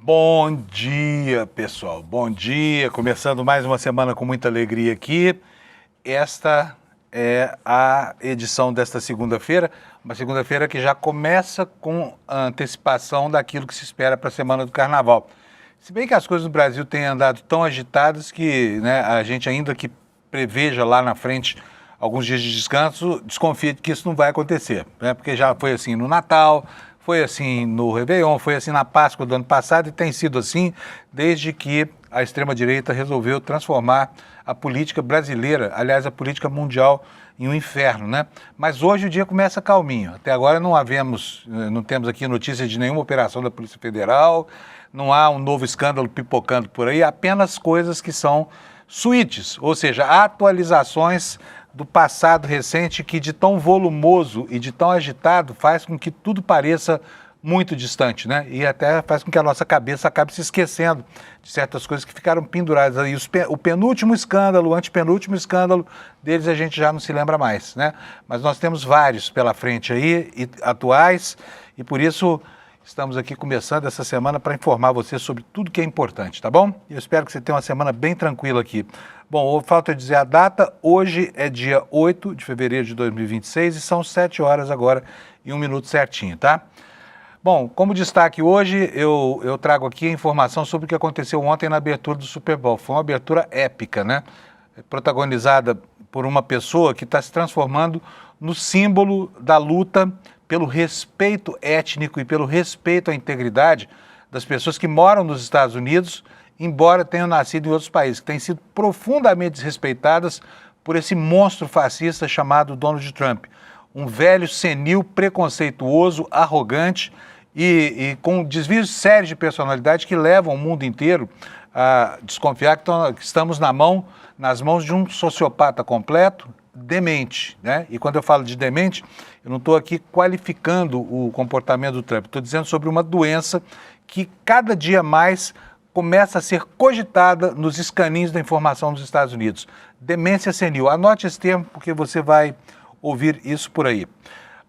Bom dia, pessoal. Bom dia. Começando mais uma semana com muita alegria aqui. Esta é a edição desta segunda-feira, uma segunda-feira que já começa com a antecipação daquilo que se espera para a semana do Carnaval. Se bem que as coisas no Brasil têm andado tão agitadas que, a gente ainda que preveja lá na frente alguns dias de descanso, desconfia de que isso não vai acontecer, né? Porque já foi assim no Natal, foi assim no Réveillon, foi assim na Páscoa do ano passado e tem sido assim desde que a extrema-direita resolveu transformar a política brasileira, aliás, a política mundial, em um inferno, né? Mas hoje o dia começa calminho. Até agora não temos aqui notícias de nenhuma operação da Polícia Federal, não há um novo escândalo pipocando por aí, apenas coisas que são suítes, ou seja, atualizações do passado recente que de tão volumoso e de tão agitado faz com que tudo pareça muito distante, né? E até faz com que a nossa cabeça acabe se esquecendo de certas coisas que ficaram penduradas aí. O penúltimo escândalo, o antepenúltimo escândalo deles a gente já não se lembra mais, né? Mas nós temos vários pela frente aí, atuais, e por isso estamos aqui começando essa semana para informar você sobre tudo que é importante, tá bom? Eu espero que você tenha uma semana bem tranquila aqui. Bom, falta eu dizer a data, hoje é dia 8 de fevereiro de 2026 e são 7 horas agora e 1 minuto certinho, tá? Bom, como destaque hoje, eu trago aqui a informação sobre o que aconteceu ontem na abertura do Super Bowl. Foi uma abertura épica, né? Protagonizada por uma pessoa que está se transformando no símbolo da luta pelo respeito étnico e pelo respeito à integridade das pessoas que moram nos Estados Unidos, embora tenham nascido em outros países, que têm sido profundamente desrespeitadas por esse monstro fascista chamado Donald Trump. Um velho senil, preconceituoso, arrogante e com desvios sérios de personalidade que levam o mundo inteiro a desconfiar que estamos nas mãos de um sociopata completo, demente, né? E quando eu falo de demente, eu não estou aqui qualificando o comportamento do Trump, estou dizendo sobre uma doença que cada dia mais começa a ser cogitada nos escaninhos da informação dos Estados Unidos. Demência senil. Anote esse termo porque você vai ouvir isso por aí.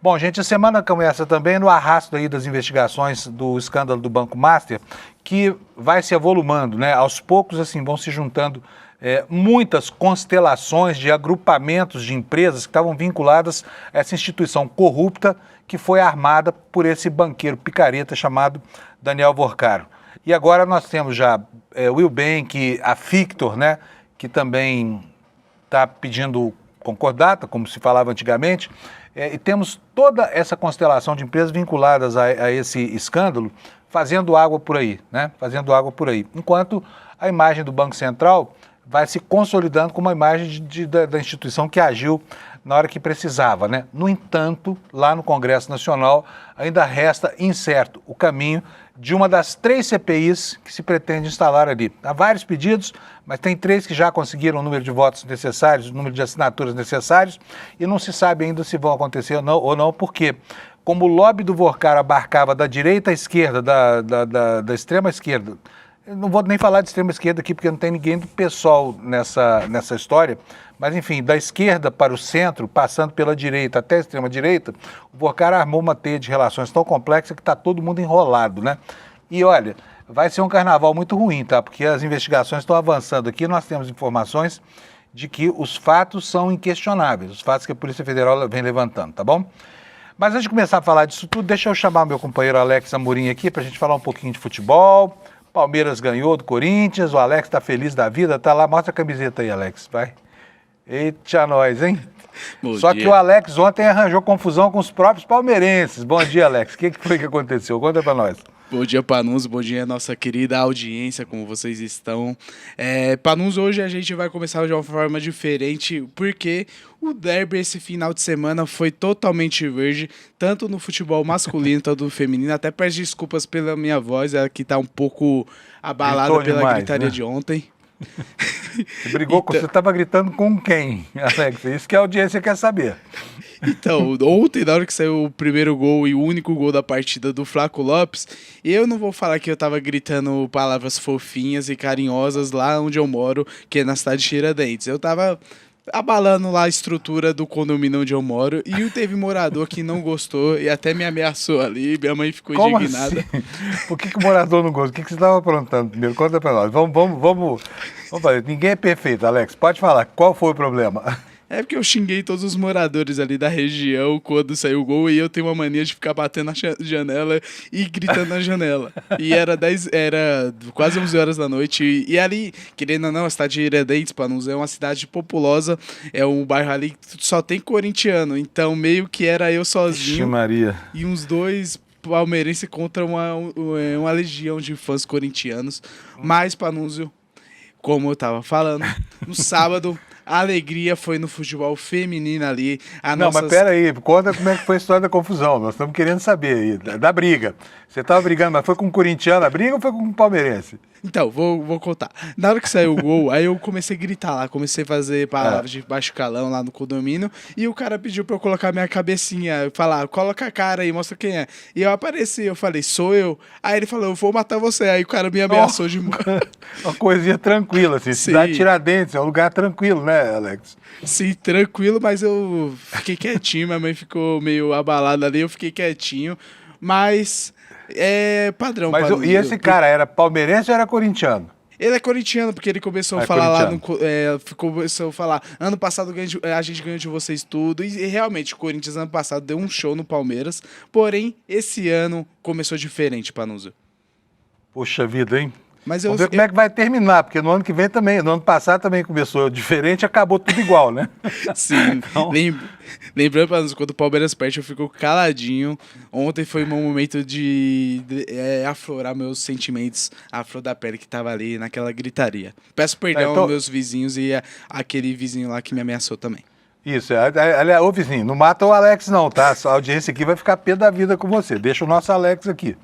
Bom, gente, a semana começa também no arrasto aí das investigações do escândalo do Banco Master, que vai se avolumando, né? Aos poucos, assim, vão se juntando muitas constelações de agrupamentos de empresas que estavam vinculadas a essa instituição corrupta que foi armada por esse banqueiro picareta chamado Daniel Vorcaro. E agora nós temos já Will Bank, a Fictor, né, que também está pedindo concordata, como se falava antigamente, e temos toda essa constelação de empresas vinculadas a esse escândalo fazendo água por aí, né? Fazendo água por aí. Enquanto a imagem do Banco Central vai se consolidando como uma imagem da instituição que agiu na hora que precisava, né? No entanto, lá no Congresso Nacional ainda resta incerto o caminho de uma das 3 CPIs que se pretende instalar ali. Há vários pedidos, mas tem 3 que já conseguiram o número de votos necessários, o número de assinaturas necessários, e não se sabe ainda se vão acontecer ou não, porque como o lobby do Vorcaro abarcava da direita à esquerda, da extrema esquerda, eu não vou nem falar de extrema esquerda aqui, porque não tem ninguém do PSOL nessa história, mas enfim, da esquerda para o centro, passando pela direita até a extrema direita, o Vorcaro armou uma teia de relações tão complexa que está todo mundo enrolado, né? E olha, vai ser um carnaval muito ruim, tá? Porque as investigações estão avançando aqui, nós temos informações de que os fatos são inquestionáveis, os fatos que a Polícia Federal vem levantando, tá bom? Mas antes de começar a falar disso tudo, deixa eu chamar meu companheiro Alex Amorim aqui para a gente falar um pouquinho de futebol. Palmeiras ganhou do Corinthians, o Alex está feliz da vida, tá lá, mostra a camiseta aí, Alex, vai. Eita, nós, hein? Só que o Alex ontem arranjou confusão com os próprios palmeirenses. Bom dia, Alex, o que foi que aconteceu? Conta para nós. Bom dia, Panunzio, bom dia, nossa querida audiência, como vocês estão. Panunzio, hoje a gente vai começar de uma forma diferente, porque o derby esse final de semana foi totalmente verde, tanto no futebol masculino quanto no feminino. Até peço desculpas pela minha voz, ela que está um pouco abalada pela demais, gritaria, né, de ontem. Você estava gritando com quem, Alex? Isso que a audiência quer saber. Então, ontem, na hora que saiu o primeiro gol e o único gol da partida do Flaco Lopes, eu não vou falar que eu tava gritando palavras fofinhas e carinhosas lá onde eu moro, que é na cidade de Tiradentes. Eu tava abalando lá a estrutura do condomínio onde eu moro. E teve morador que não gostou e até me ameaçou ali. Minha mãe ficou Como indignada. assim? Por que o morador não gosta? O que você estava aprontando primeiro? Conta pra nós. Vamos fazer. Ninguém é perfeito, Alex. Pode falar. Qual foi o problema? É porque eu xinguei todos os moradores ali da região quando saiu o gol e eu tenho uma mania de ficar batendo na janela e gritando na janela. E era quase 11 horas da noite. E ali, querendo ou não, a cidade de Tiradentes, Panunzio, é uma cidade populosa, é um bairro ali que só tem corintiano. Então meio que era eu Ixi, sozinho Maria. e uns dois palmeirenses contra uma legião de fãs corintianos. Mas, Panunzio, como eu tava falando, no sábado, a alegria foi no futebol feminino ali. Mas pera aí, conta como é que foi a história da confusão. Nós estamos querendo saber aí, da briga. Você estava brigando, mas foi com um corintiano a briga ou foi com um palmeirense? Então, vou contar. Na hora que saiu o gol, aí eu comecei a gritar lá, comecei a fazer palavras de baixo calão lá no condomínio, e o cara pediu pra eu colocar minha cabecinha, falar, coloca a cara aí, mostra quem é. E eu apareci, eu falei, sou eu. Aí ele falou, eu vou matar você. Aí o cara me ameaçou de morte. Uma coisinha tranquila, assim. Sim. Cidade Tiradentes, é um lugar tranquilo, né, Alex? Sim, tranquilo, mas eu fiquei quietinho, minha mãe ficou meio abalada ali, eu fiquei quietinho, mas é padrão. Mas e esse cara era palmeirense ou era corintiano? Ele é corintiano, porque ele começou a falar lá, começou a falar, ano passado a gente ganhou de vocês tudo, e realmente o Corinthians ano passado deu um show no Palmeiras, porém, esse ano começou diferente, Panunzio. Poxa vida, hein? Mas Vamos ver como é que vai terminar, porque no ano que vem também, no ano passado também começou diferente, acabou tudo igual, né? Sim, Então... lembrando, Panunzio, quando o Palmeiras perde, eu fico caladinho. Ontem foi um momento de aflorar meus sentimentos, a flor da pele que tava ali naquela gritaria. Peço perdão aos meus vizinhos e aquele vizinho lá que me ameaçou também. Isso, aliás, ô vizinho, não mata o Alex não, tá? A audiência aqui vai ficar pé da vida com você, deixa o nosso Alex aqui.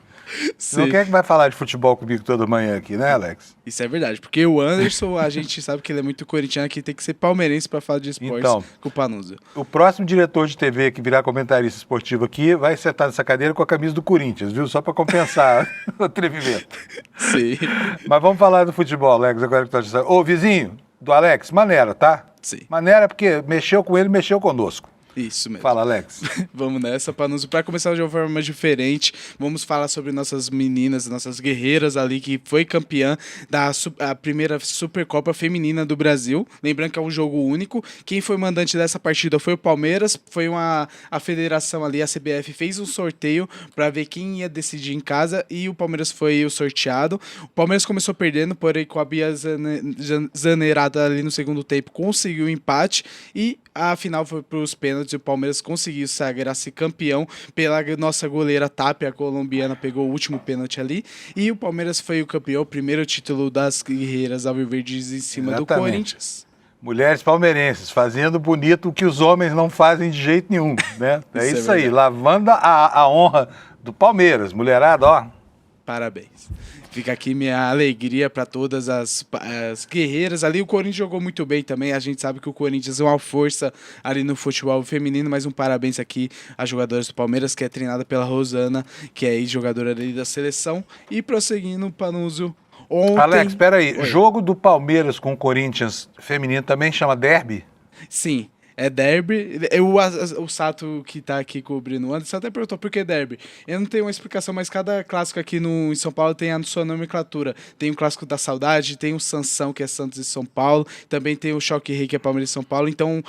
Não quer que vai falar de futebol comigo toda manhã aqui, né, Alex? Isso é verdade, porque o Anderson, a gente sabe que ele é muito corintiano, que tem que ser palmeirense para falar de esportes com o Panunzio. O próximo diretor de TV que virar comentarista esportivo aqui vai sentar nessa cadeira com a camisa do Corinthians, viu? Só para compensar o atrevimento. Sim. Mas vamos falar do futebol, Alex, agora que tá dizendo. Ô, vizinho do Alex, maneira, tá? Sim. Maneira porque mexeu com ele, mexeu conosco. Isso mesmo. Fala, Alex. Vamos nessa, Panunzio. Para começar de uma forma diferente, vamos falar sobre nossas meninas, nossas guerreiras ali, que foi campeã a primeira Supercopa Feminina do Brasil. Lembrando que é um jogo único. Quem foi mandante dessa partida foi o Palmeiras. Foi a federação ali, a CBF, fez um sorteio para ver quem ia decidir em casa e o Palmeiras foi o sorteado. O Palmeiras começou perdendo, porém com a Bia Zanerato ali no segundo tempo conseguiu o empate e a final foi para os pênaltis e o Palmeiras conseguiu sagrar-se campeão pela nossa goleira Tapia, a colombiana, pegou o último pênalti ali. E o Palmeiras foi o campeão, o primeiro título das guerreiras alviverdes em cima do Corinthians. Mulheres palmeirenses fazendo bonito o que os homens não fazem de jeito nenhum, né? É isso aí, lavando a honra do Palmeiras. Mulherada, ó. Parabéns. Fica aqui minha alegria para todas as guerreiras ali. O Corinthians jogou muito bem também. A gente sabe que o Corinthians é uma força ali no futebol feminino, mas um parabéns aqui às jogadoras do Palmeiras, que é treinada pela Rosana, que é jogadora ali da seleção. E prosseguindo, Panunzio. Ontem... Alex, espera aí. Jogo do Palmeiras com o Corinthians feminino também chama derby? Sim. É derby. O Sato, que tá aqui cobrindo o Anderson, até perguntou por que derby. Eu não tenho uma explicação, mas cada clássico aqui em São Paulo tem a sua nomenclatura. Tem o Clássico da Saudade, tem o Sansão, que é Santos e São Paulo, também tem o Choque Rei, que é Palmeiras e São Paulo. Então,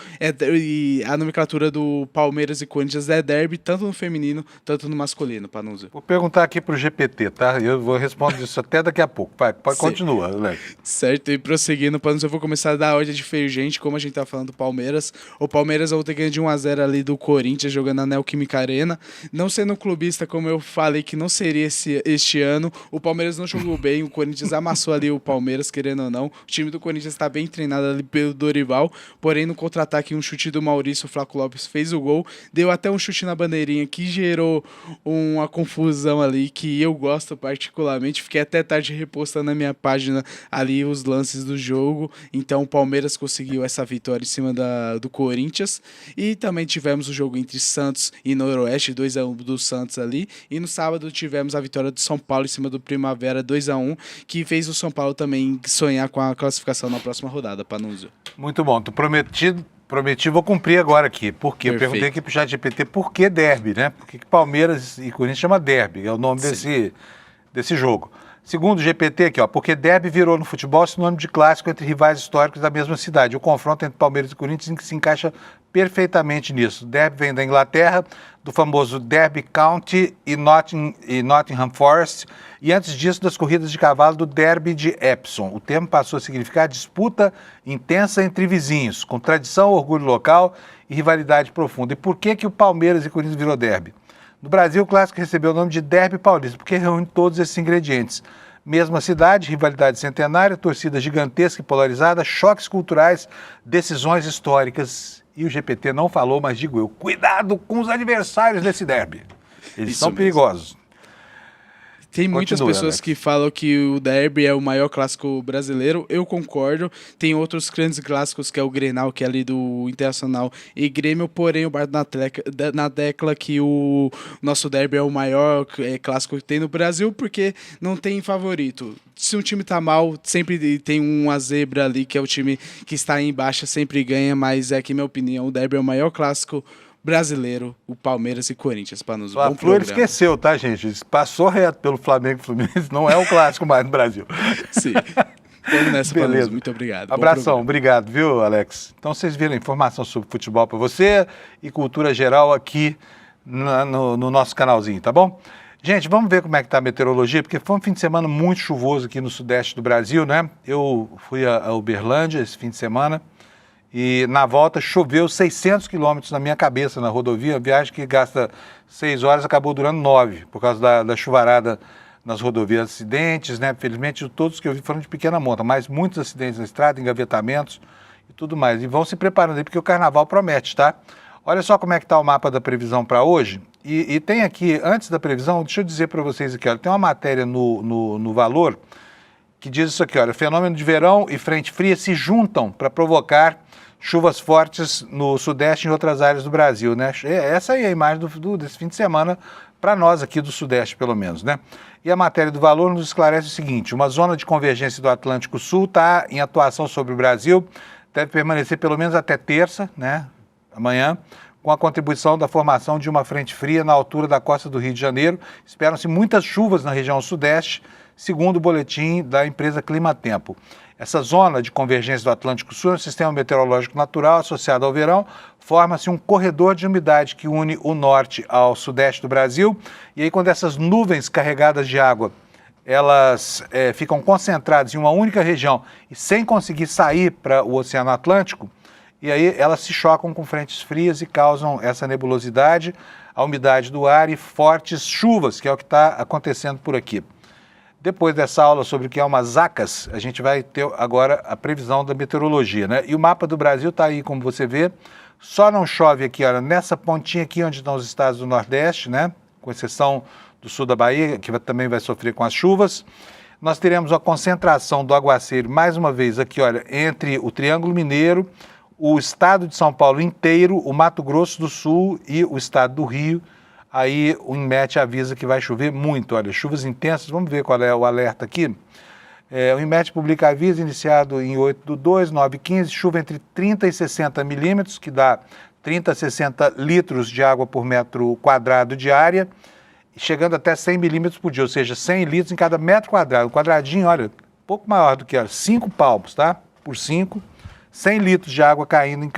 a nomenclatura do Palmeiras e Corinthians é derby, tanto no feminino, tanto no masculino, Panunzio. Vou perguntar aqui pro GPT, tá? Eu vou responder isso até daqui a pouco. Continua, Alex. Certo, e prosseguindo, Panunzio, eu vou começar a dar a ordem divergente, como a gente tá falando do Palmeiras. O Palmeiras ontem ganhou de 1-0 ali do Corinthians, jogando na Neoquímica Arena. Não sendo clubista, como eu falei que não seria este ano, o Palmeiras não jogou bem, o Corinthians amassou ali o Palmeiras, querendo ou não. O time do Corinthians está bem treinado ali pelo Dorival, porém no contra-ataque um chute do Maurício, o Flaco Lopes fez o gol, deu até um chute na bandeirinha que gerou uma confusão ali, que eu gosto particularmente. Fiquei até tarde repostando na minha página ali os lances do jogo. Então o Palmeiras conseguiu essa vitória em cima do Corinthians. Corinthians. E também tivemos o jogo entre Santos e Noroeste, 2-1 do Santos ali. E no sábado tivemos a vitória do São Paulo em cima do Primavera, 2-1, que fez o São Paulo também sonhar com a classificação na próxima rodada, Panunzio. Muito bom. Tu prometi, vou cumprir agora aqui. Por quê? Eu perguntei aqui pro ChatGPT por que derby, né? Por que Palmeiras e Corinthians chama derby? É o nome desse jogo. Segundo o GPT aqui, ó, porque derby virou no futebol sinônimo de clássico entre rivais históricos da mesma cidade. O confronto entre Palmeiras e Corinthians se encaixa perfeitamente nisso. Derby vem da Inglaterra, do famoso Derby County e Nottingham Forest, e antes disso das corridas de cavalo do Derby de Epsom. O termo passou a significar disputa intensa entre vizinhos, com tradição, orgulho local e rivalidade profunda. E por que o Palmeiras e Corinthians virou derby? No Brasil, o clássico recebeu o nome de Derby Paulista, porque reúne todos esses ingredientes. Mesma cidade, rivalidade centenária, torcida gigantesca e polarizada, choques culturais, decisões históricas. E o GPT não falou, mas digo eu, cuidado com os adversários desse derby. Eles são perigosos. Tem muitas pessoas que falam que o derby é o maior clássico brasileiro. Eu concordo. Tem outros grandes clássicos, que é o Grenal, que é ali do Internacional e Grêmio. Porém, eu bato na tecla que o nosso derby é o maior clássico que tem no Brasil, porque não tem favorito. Se um time tá mal, sempre tem uma zebra ali, que é o time que está em baixa, sempre ganha. Mas é que, minha opinião, o derby é o maior clássico brasileiro, o Palmeiras e Corinthians, para nos bom programa. Esqueceu, tá, gente? Passou reto pelo Flamengo e Fluminense, não é o clássico mais no Brasil. Sim. Vamos nessa, Panuso. Muito obrigado. Abração, obrigado, viu, Alex? Então vocês viram informação sobre futebol para você e cultura geral aqui no nosso canalzinho, tá bom? Gente, vamos ver como é que tá a meteorologia, porque foi um fim de semana muito chuvoso aqui no sudeste do Brasil, né? Eu fui a Uberlândia esse fim de semana, e na volta choveu 600 quilômetros na minha cabeça na rodovia, a viagem que gasta 6 horas acabou durando 9, por causa da chuvarada nas rodovias. Acidentes, né? Felizmente todos que eu vi foram de pequena monta, mas muitos acidentes na estrada, engavetamentos e tudo mais. E vão se preparando aí porque o carnaval promete, tá? Olha só como é que está o mapa da previsão para hoje. E tem aqui, antes da previsão, deixa eu dizer para vocês aqui, olha, tem uma matéria no Valor que diz isso aqui, olha, fenômeno de verão e frente fria se juntam para provocar chuvas fortes no sudeste e em outras áreas do Brasil, né? Essa aí é a imagem desse fim de semana para nós aqui do sudeste, pelo menos, né? E a matéria do Valor nos esclarece o seguinte: uma zona de convergência do Atlântico Sul está em atuação sobre o Brasil, deve permanecer pelo menos até terça, né? Amanhã, com a contribuição da formação de uma frente fria na altura da costa do Rio de Janeiro. Esperam-se muitas chuvas na região sudeste, segundo o boletim da empresa Climatempo. Essa zona de convergência do Atlântico Sul é um sistema meteorológico natural associado ao verão. Forma-se um corredor de umidade que une o norte ao sudeste do Brasil. E aí, quando essas nuvens carregadas de água, elas ficam concentradas em uma única região e sem conseguir sair para o Oceano Atlântico, e aí elas se chocam com frentes frias e causam essa nebulosidade, a umidade do ar e fortes chuvas, que é o que está acontecendo por aqui. Depois dessa aula sobre o que é uma zacas, a gente vai ter agora a previsão da meteorologia, né? E o mapa do Brasil está aí, como você vê. Só não chove aqui, olha, nessa pontinha aqui onde estão os estados do Nordeste, né? Com exceção do sul da Bahia, que também vai sofrer com as chuvas. Nós teremos a concentração do aguaceiro, mais uma vez aqui, olha, entre o Triângulo Mineiro, o estado de São Paulo inteiro, o Mato Grosso do Sul e o estado do Rio. Aí o INMET avisa que vai chover muito, olha, chuvas intensas. Vamos ver qual é o alerta aqui. O INMET publica aviso iniciado em 8/2, 9/15, chuva entre 30 e 60 milímetros, que dá 30 a 60 litros de água por metro quadrado de área, chegando até 100 milímetros por dia, ou seja, 100 litros em cada metro quadrado. Um quadradinho, olha, pouco maior do que 5 palmos, tá? Por 5, 100 litros de água caindo em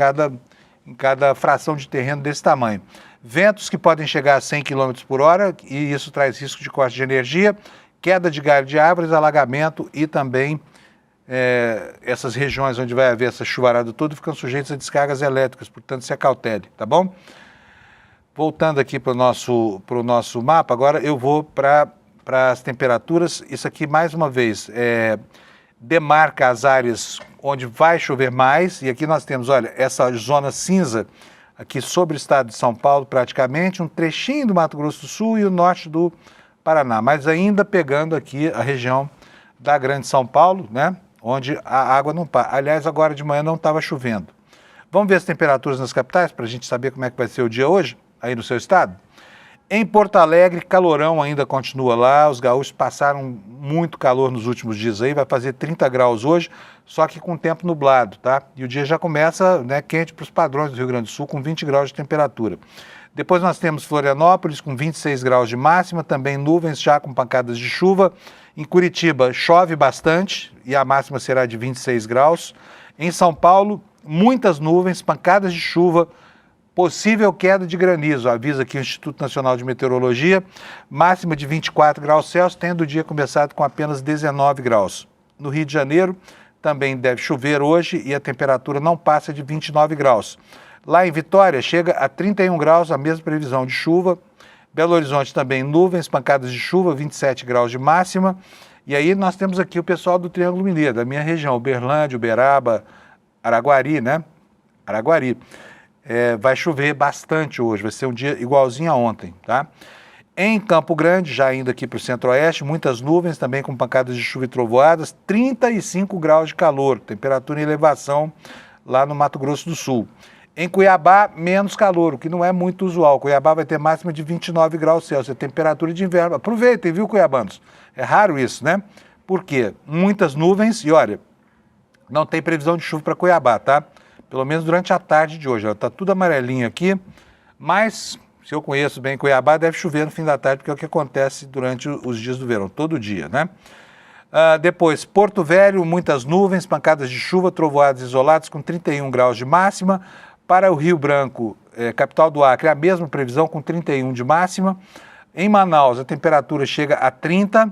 cada fração de terreno desse tamanho. Ventos que podem chegar a 100 km por hora, e isso traz risco de corte de energia, queda de galho de árvores, alagamento e também essas regiões onde vai haver essa chuvarada toda ficam sujeitas a descargas elétricas, portanto se acautele, tá bom? Voltando aqui para o nosso mapa, agora eu vou para as temperaturas. Isso aqui, mais uma vez, demarca as áreas onde vai chover mais, e aqui nós temos, olha, essa zona cinza, aqui sobre o estado de São Paulo, praticamente, um trechinho do Mato Grosso do Sul e o norte do Paraná, mas ainda pegando aqui a região da Grande São Paulo, né, onde a água não para. Aliás, agora de manhã não estava chovendo. Vamos ver as temperaturas nas capitais para a gente saber como é que vai ser o dia hoje, aí no seu estado? Em Porto Alegre, calorão ainda continua lá, os gaúchos passaram muito calor nos últimos dias aí, vai fazer 30 graus hoje, só que com tempo nublado, tá? E o dia já começa, né, quente para os padrões do Rio Grande do Sul, com 20 graus de temperatura. Depois nós temos Florianópolis com 26 graus de máxima, também nuvens já com pancadas de chuva. Em Curitiba chove bastante e a máxima será de 26 graus. Em São Paulo, muitas nuvens, pancadas de chuva, possível queda de granizo, avisa aqui o Instituto Nacional de Meteorologia, máxima de 24 graus Celsius, tendo o dia começado com apenas 19 graus. No Rio de Janeiro também deve chover hoje e a temperatura não passa de 29 graus. Lá em Vitória chega a 31 graus, a mesma previsão de chuva. Belo Horizonte também nuvens, pancadas de chuva, 27 graus de máxima. E aí nós temos aqui o pessoal do Triângulo Mineiro, da minha região, Uberlândia, Uberaba, Araguari, né? Araguari. Vai chover bastante hoje, vai ser um dia igualzinho a ontem, tá? Em Campo Grande, já indo aqui para o centro-oeste, muitas nuvens, também com pancadas de chuva e trovoadas, 35 graus de calor, temperatura em elevação lá no Mato Grosso do Sul. Em Cuiabá, menos calor, o que não é muito usual. Cuiabá vai ter máxima de 29 graus Celsius, temperatura de inverno. Aproveitem, viu, cuiabanos? É raro isso, né? Por quê? Muitas nuvens e, olha, não tem previsão de chuva para Cuiabá, tá? Pelo menos durante a tarde de hoje. Está tudo amarelinho aqui, mas se eu conheço bem Cuiabá, deve chover no fim da tarde, porque é o que acontece durante os dias do verão, todo dia, né? Depois, Porto Velho, muitas nuvens, pancadas de chuva, trovoadas isoladas com 31 graus de máxima. Para o Rio Branco, capital do Acre, a mesma previsão com 31 de máxima. Em Manaus, a temperatura chega a 30,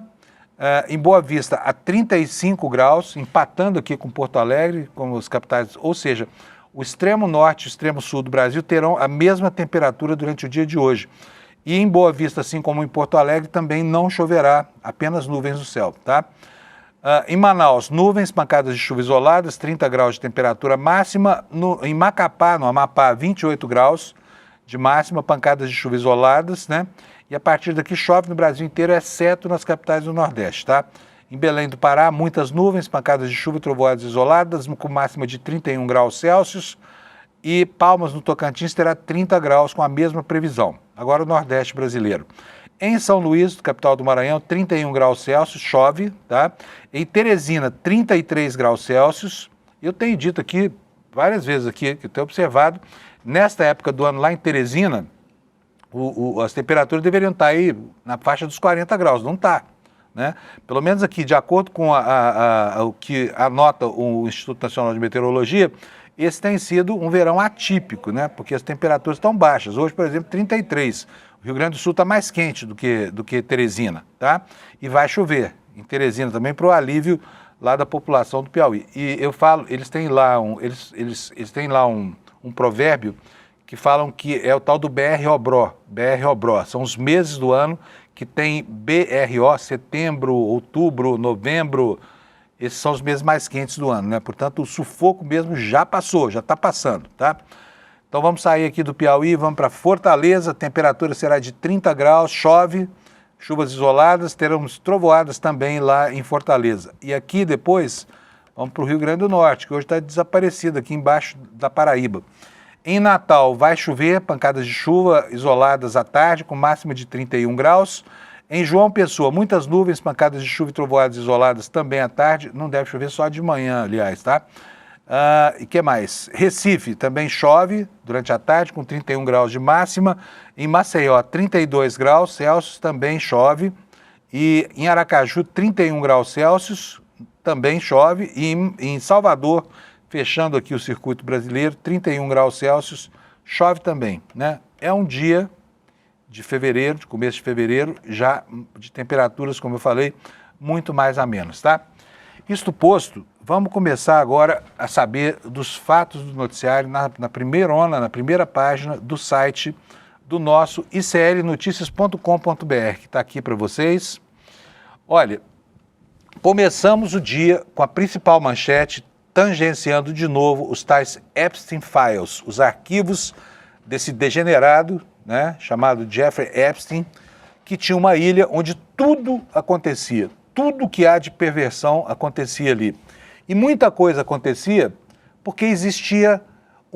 em Boa Vista a 35 graus, empatando aqui com Porto Alegre, como as capitais, ou seja, o extremo norte e o extremo sul do Brasil terão a mesma temperatura durante o dia de hoje. E em Boa Vista, assim como em Porto Alegre, também não choverá, apenas nuvens no céu, tá? Em Manaus, nuvens, pancadas de chuva isoladas, 30 graus de temperatura máxima. Em Macapá, no Amapá, 28 graus de máxima, pancadas de chuva isoladas, né? E a partir daqui chove no Brasil inteiro, exceto nas capitais do Nordeste, tá? Em Belém do Pará, muitas nuvens, pancadas de chuva e trovoadas isoladas, com máxima de 31 graus Celsius. E Palmas, no Tocantins, terá 30 graus com a mesma previsão. Agora o Nordeste brasileiro. Em São Luís, capital do Maranhão, 31 graus Celsius, chove, tá? Em Teresina, 33 graus Celsius. Eu tenho dito aqui, várias vezes aqui, que eu tenho observado, nesta época do ano lá em Teresina, as temperaturas deveriam estar aí na faixa dos 40 graus, não está, né? Pelo menos aqui, de acordo com o que anota o Instituto Nacional de Meteorologia, esse tem sido um verão atípico, né? Porque as temperaturas estão baixas. Hoje, por exemplo, 33. O Rio Grande do Sul está mais quente do que Teresina, tá? E vai chover em Teresina também para o alívio lá da população do Piauí. E eu falo, eles têm lá um provérbio que falam que é o tal do BR-Obró. BR-Obró. São os meses do ano que tem BRO, setembro, outubro, novembro. Esses são os meses mais quentes do ano, né? Portanto, o sufoco mesmo já passou, já está passando, tá? Então vamos sair aqui do Piauí, vamos para Fortaleza, a temperatura será de 30 graus, chove, chuvas isoladas, teremos trovoadas também lá em Fortaleza. E aqui depois, vamos para o Rio Grande do Norte, que hoje está desaparecido aqui embaixo da Paraíba. Em Natal vai chover, pancadas de chuva isoladas à tarde, com máxima de 31 graus. Em João Pessoa, muitas nuvens, pancadas de chuva e trovoadas isoladas também à tarde, não deve chover só de manhã, aliás, tá? E que mais? Recife também chove durante a tarde com 31 graus de máxima. Em Maceió, 32 graus Celsius, também chove. E em Aracaju, 31 graus Celsius, também chove. E em Salvador, fechando aqui o circuito brasileiro, 31 graus Celsius, chove também, né? É um dia de fevereiro, de começo de fevereiro, já de temperaturas, como eu falei, muito mais amenas, tá? Isto posto, vamos começar agora a saber dos fatos do noticiário na primeira página do site do nosso iclnoticias.com.br, que está aqui para vocês. Olha, começamos o dia com a principal manchete, tangenciando de novo os tais Epstein Files, os arquivos desse degenerado, né, chamado Jeffrey Epstein, que tinha uma ilha onde tudo acontecia. Tudo que há de perversão acontecia ali. E muita coisa acontecia porque existia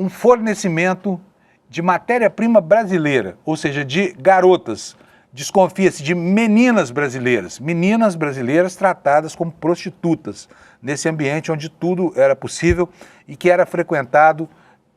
um fornecimento de matéria-prima brasileira, ou seja, de garotas. Desconfia-se de meninas brasileiras tratadas como prostitutas, nesse ambiente onde tudo era possível e que era frequentado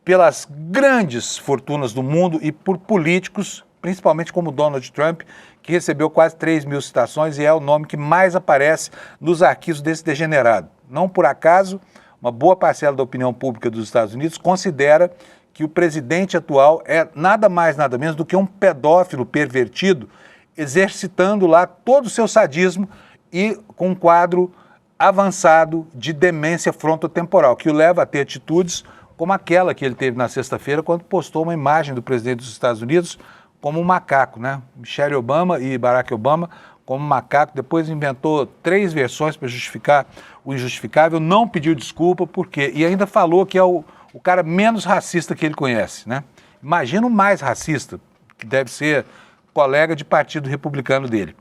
pelas grandes fortunas do mundo e por políticos, principalmente como Donald Trump, que recebeu quase 3 mil citações e é o nome que mais aparece nos arquivos desse degenerado. Não por acaso, uma boa parcela da opinião pública dos Estados Unidos considera que o presidente atual é nada mais, nada menos do que um pedófilo pervertido, exercitando lá todo o seu sadismo e com um quadro avançado de demência frontotemporal, que o leva a ter atitudes como aquela que ele teve na sexta-feira, quando postou uma imagem do presidente dos Estados Unidos como um macaco, né? Michelle Obama e Barack Obama como um macaco, depois inventou 3 versões para justificar o injustificável, não pediu desculpa, por quê? E ainda falou que é o cara menos racista que ele conhece, né? Imagina o mais racista, que deve ser colega de partido republicano dele.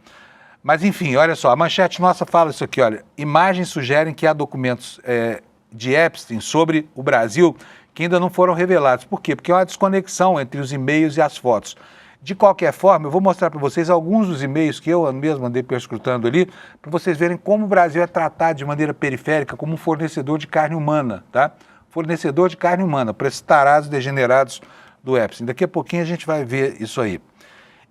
Mas enfim, olha só, a manchete nossa fala isso aqui, olha, imagens sugerem que há documentos de Epstein sobre o Brasil que ainda não foram revelados. Por quê? Porque há uma desconexão entre os e-mails e as fotos. De qualquer forma, eu vou mostrar para vocês alguns dos e-mails que eu mesmo andei perscrutando ali, para vocês verem como o Brasil é tratado de maneira periférica como um fornecedor de carne humana, tá? Fornecedor de carne humana para esses tarados degenerados do Epstein. Daqui a pouquinho a gente vai ver isso aí.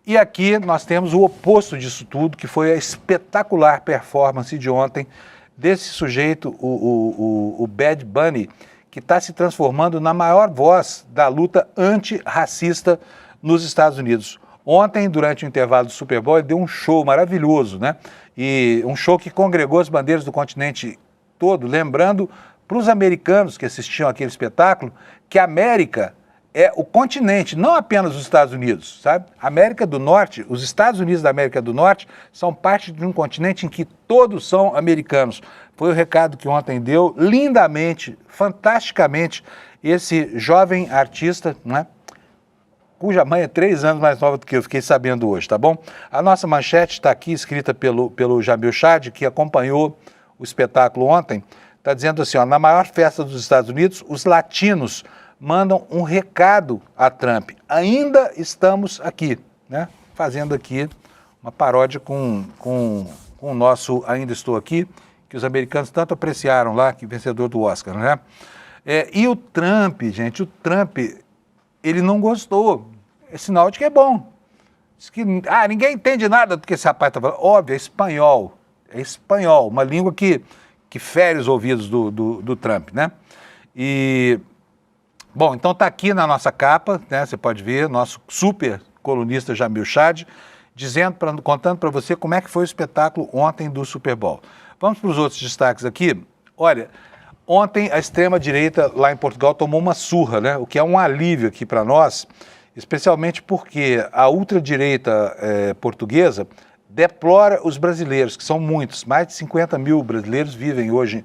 E aqui nós temos o oposto disso tudo, que foi a espetacular performance de ontem desse sujeito, o Bad Bunny, que está se transformando na maior voz da luta antirracista nos Estados Unidos. Ontem, durante o intervalo do Super Bowl, ele deu um show maravilhoso, né? E um show que congregou as bandeiras do continente todo, lembrando para os americanos que assistiam aquele espetáculo que a América é o continente, não apenas os Estados Unidos, sabe? A América do Norte, os Estados Unidos da América do Norte são parte de um continente em que todos são americanos. Foi o recado que ontem deu, lindamente, fantasticamente, esse jovem artista, né? Cuja mãe é 3 anos mais nova do que eu, fiquei sabendo hoje, tá bom? A nossa manchete está aqui, escrita pelo Jamil Chad, que acompanhou o espetáculo ontem, está dizendo assim, ó, na maior festa dos Estados Unidos, os latinos mandam um recado a Trump. Ainda estamos aqui, né? Fazendo aqui uma paródia com o nosso Ainda Estou Aqui, que os americanos tanto apreciaram lá, que vencedor do Oscar, né? E o Trump, gente, ele não gostou. É sinal de que é bom. Diz que, ninguém entende nada do que esse rapaz está falando. Óbvio, é espanhol. É espanhol, uma língua que fere os ouvidos do Trump, né? E, bom, então está aqui na nossa capa, né? Você pode ver, nosso super colunista Jamil Chad, contando para você como é que foi o espetáculo ontem do Super Bowl. Vamos para os outros destaques aqui. Olha, ontem a extrema-direita lá em Portugal tomou uma surra, né? O que é um alívio aqui para nós, especialmente porque a ultradireita portuguesa deplora os brasileiros, que são muitos, mais de 50 mil brasileiros vivem hoje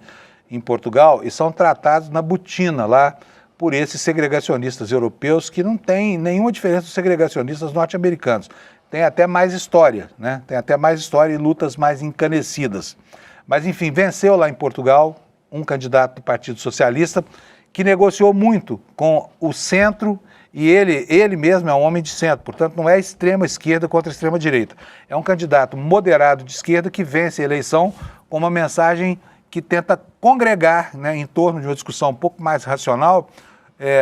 em Portugal e são tratados na botina lá por esses segregacionistas europeus que não têm nenhuma diferença dos segregacionistas norte-americanos. Tem até mais história, né? Tem até mais história e lutas mais encanecidas. Mas, enfim, venceu lá em Portugal um candidato do Partido Socialista que negociou muito com o centro e ele mesmo é um homem de centro, portanto não é extrema esquerda contra a extrema direita. É um candidato moderado de esquerda que vence a eleição com uma mensagem que tenta congregar, né, em torno de uma discussão um pouco mais racional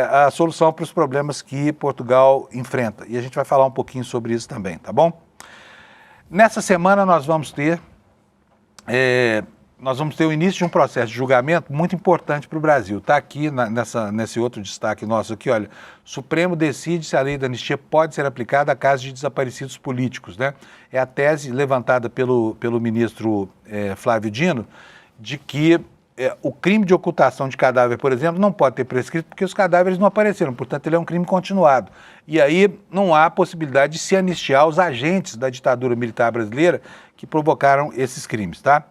a solução para os problemas que Portugal enfrenta. E a gente vai falar um pouquinho sobre isso também, tá bom? Nessa semana nós vamos ter o início de um processo de julgamento muito importante para o Brasil. Está aqui nesse outro destaque nosso aqui, olha, Supremo decide se a lei da anistia pode ser aplicada a casos de desaparecidos políticos, né? É a tese levantada pelo ministro Flávio Dino de que o crime de ocultação de cadáver, por exemplo, não pode ter prescrito porque os cadáveres não apareceram, portanto ele é um crime continuado. E aí não há possibilidade de se anistiar os agentes da ditadura militar brasileira que provocaram esses crimes, tá?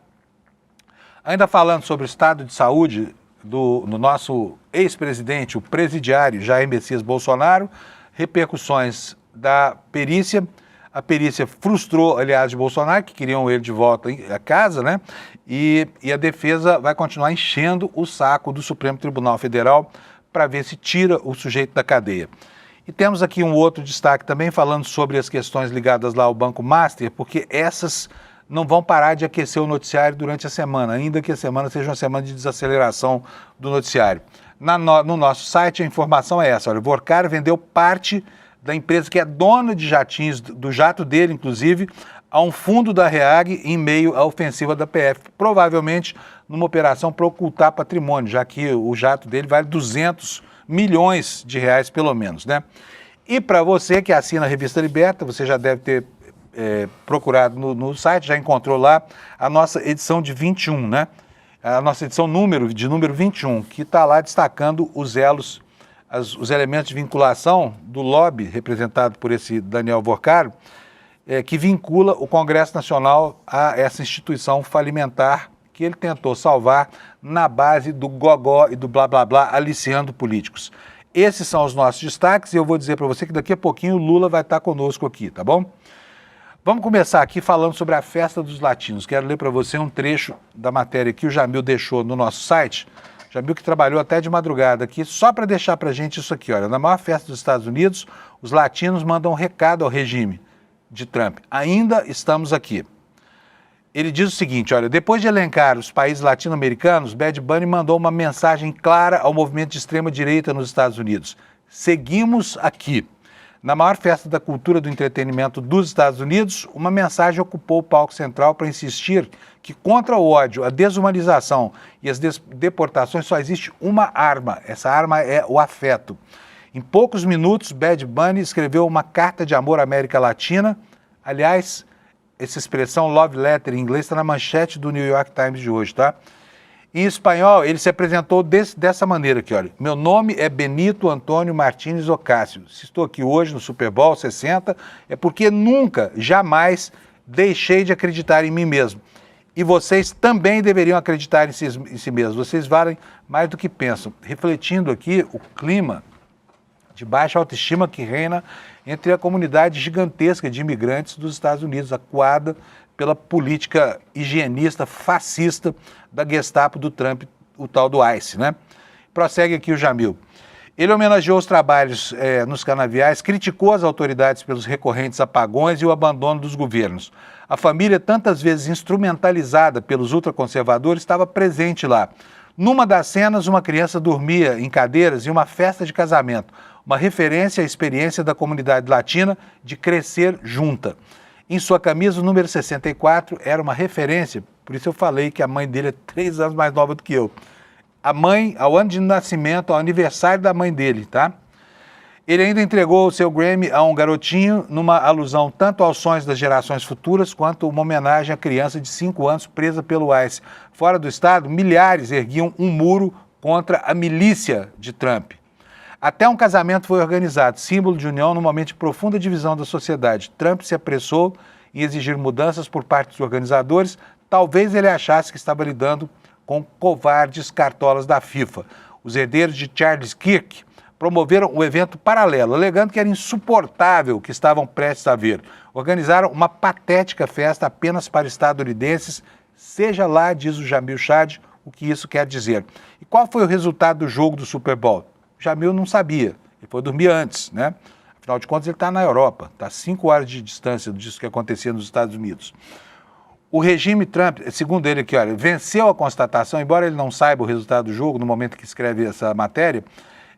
Ainda falando sobre o estado de saúde do nosso ex-presidente, o presidiário Jair Messias Bolsonaro, repercussões da perícia. A perícia frustrou aliados de Bolsonaro, que queriam ele de volta à casa, né? E a defesa vai continuar enchendo o saco do Supremo Tribunal Federal para ver se tira o sujeito da cadeia. E temos aqui um outro destaque também falando sobre as questões ligadas lá ao Banco Master, porque essas não vão parar de aquecer o noticiário durante a semana, ainda que a semana seja uma semana de desaceleração do noticiário. No nosso site a informação é essa, olha, o Vorkar vendeu parte da empresa que é dona de jatinhos, do jato dele inclusive, a um fundo da REAG em meio à ofensiva da PF, provavelmente numa operação para ocultar patrimônio, já que o jato dele vale 200 milhões de reais pelo menos, né? E para você que assina a Revista Liberta, você já deve ter procurado no site, já encontrou lá a nossa edição de 21, né? A nossa edição número 21, que está lá destacando os elos, os elementos de vinculação do lobby representado por esse Daniel Vorkar, que vincula o Congresso Nacional a essa instituição falimentar que ele tentou salvar na base do gogó e do blá blá blá, aliciando políticos. Esses são os nossos destaques e eu vou dizer para você que daqui a pouquinho o Lula vai estar conosco aqui, tá bom? Vamos começar aqui falando sobre a festa dos latinos. Quero ler para você um trecho da matéria que o Jamil deixou no nosso site. Jamil que trabalhou até de madrugada aqui, só para deixar para a gente isso aqui. Olha, na maior festa dos Estados Unidos, os latinos mandam um recado ao regime de Trump. Ainda estamos aqui. Ele diz o seguinte, olha, depois de elencar os países latino-americanos, Bad Bunny mandou uma mensagem clara ao movimento de extrema-direita nos Estados Unidos. Seguimos aqui. Na maior festa da cultura do entretenimento dos Estados Unidos, uma mensagem ocupou o palco central para insistir que contra o ódio, a desumanização e as deportações só existe uma arma. Essa arma é o afeto. Em poucos minutos, Bad Bunny escreveu uma carta de amor à América Latina. Aliás, essa expressão love letter em inglês está na manchete do New York Times de hoje, tá? Em espanhol, ele se apresentou dessa maneira aqui, olha. Meu nome é Benito Antônio Martínez Ocasio. Se estou aqui hoje no Super Bowl 60, é porque nunca, jamais deixei de acreditar em mim mesmo. E vocês também deveriam acreditar em si mesmos. Vocês valem mais do que pensam. Refletindo aqui o clima de baixa autoestima que reina entre a comunidade gigantesca de imigrantes dos Estados Unidos, acuada pela política higienista, fascista da Gestapo do Trump, o tal do ICE, né? Prossegue aqui o Jamil. Ele homenageou os trabalhos nos canaviais, criticou as autoridades pelos recorrentes apagões e o abandono dos governos. A família, tantas vezes instrumentalizada pelos ultraconservadores, estava presente lá. Numa das cenas, uma criança dormia em cadeiras em uma festa de casamento, uma referência à experiência da comunidade latina de crescer junta. Em sua camisa, o número 64 era uma referência, por isso eu falei que a mãe dele é 3 anos mais nova do que eu. A mãe, ao ano de nascimento, ao aniversário da mãe dele, tá? Ele ainda entregou o seu Grammy a um garotinho, numa alusão tanto aos sonhos das gerações futuras, quanto uma homenagem à criança de 5 anos presa pelo ICE. Fora do estado, milhares erguiam um muro contra a milícia de Trump. Até um casamento foi organizado, símbolo de união num momento de profunda divisão da sociedade. Trump se apressou em exigir mudanças por parte dos organizadores. Talvez ele achasse que estava lidando com covardes cartolas da FIFA. Os herdeiros de Charles Kirk promoveram um evento paralelo, alegando que era insuportável o que estavam prestes a ver. Organizaram uma patética festa apenas para estadunidenses, seja lá, diz o Jamil Chad, o que isso quer dizer. E qual foi o resultado do jogo do Super Bowl? Jamil não sabia, ele foi dormir antes, né? Afinal de contas, ele está na Europa, está a 5 horas de distância disso que acontecia nos Estados Unidos. O regime Trump, segundo ele aqui, olha, venceu a constatação, embora ele não saiba o resultado do jogo no momento que escreve essa matéria,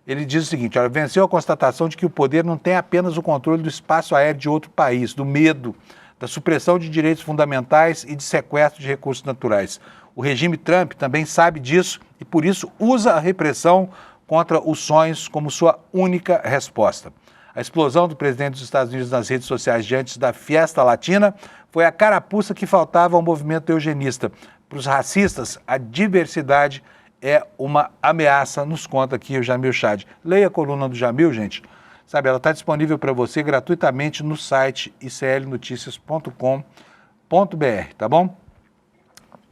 ele diz o seguinte, olha, venceu a constatação de que o poder não tem apenas o controle do espaço aéreo de outro país, do medo, da supressão de direitos fundamentais e de sequestro de recursos naturais. O regime Trump também sabe disso e, por isso, usa a repressão contra os sonhos como sua única resposta. A explosão do presidente dos Estados Unidos nas redes sociais diante da fiesta latina foi a carapuça que faltava ao movimento eugenista. Para os racistas, a diversidade é uma ameaça, nos conta aqui o Jamil Chad. Leia a coluna do Jamil, gente. Sabe, ela está disponível para você gratuitamente no site iclnoticias.com.br, tá bom?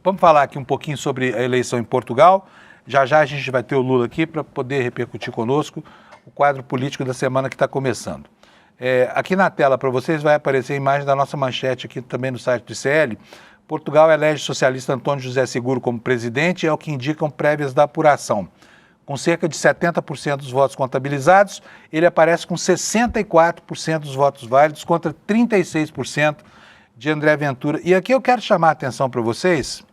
Vamos falar aqui um pouquinho sobre a eleição em Portugal. Já já a gente vai ter o Lula aqui para poder repercutir conosco o quadro político da semana que está começando. Aqui na tela para vocês vai aparecer a imagem da nossa manchete aqui também no site do ICL. Portugal elege o socialista Antônio José Seguro como presidente, é o que indicam prévias da apuração. com cerca de 70% dos votos contabilizados, ele aparece com 64% dos votos válidos contra 36% de André Ventura. E aqui eu quero chamar a atenção para vocês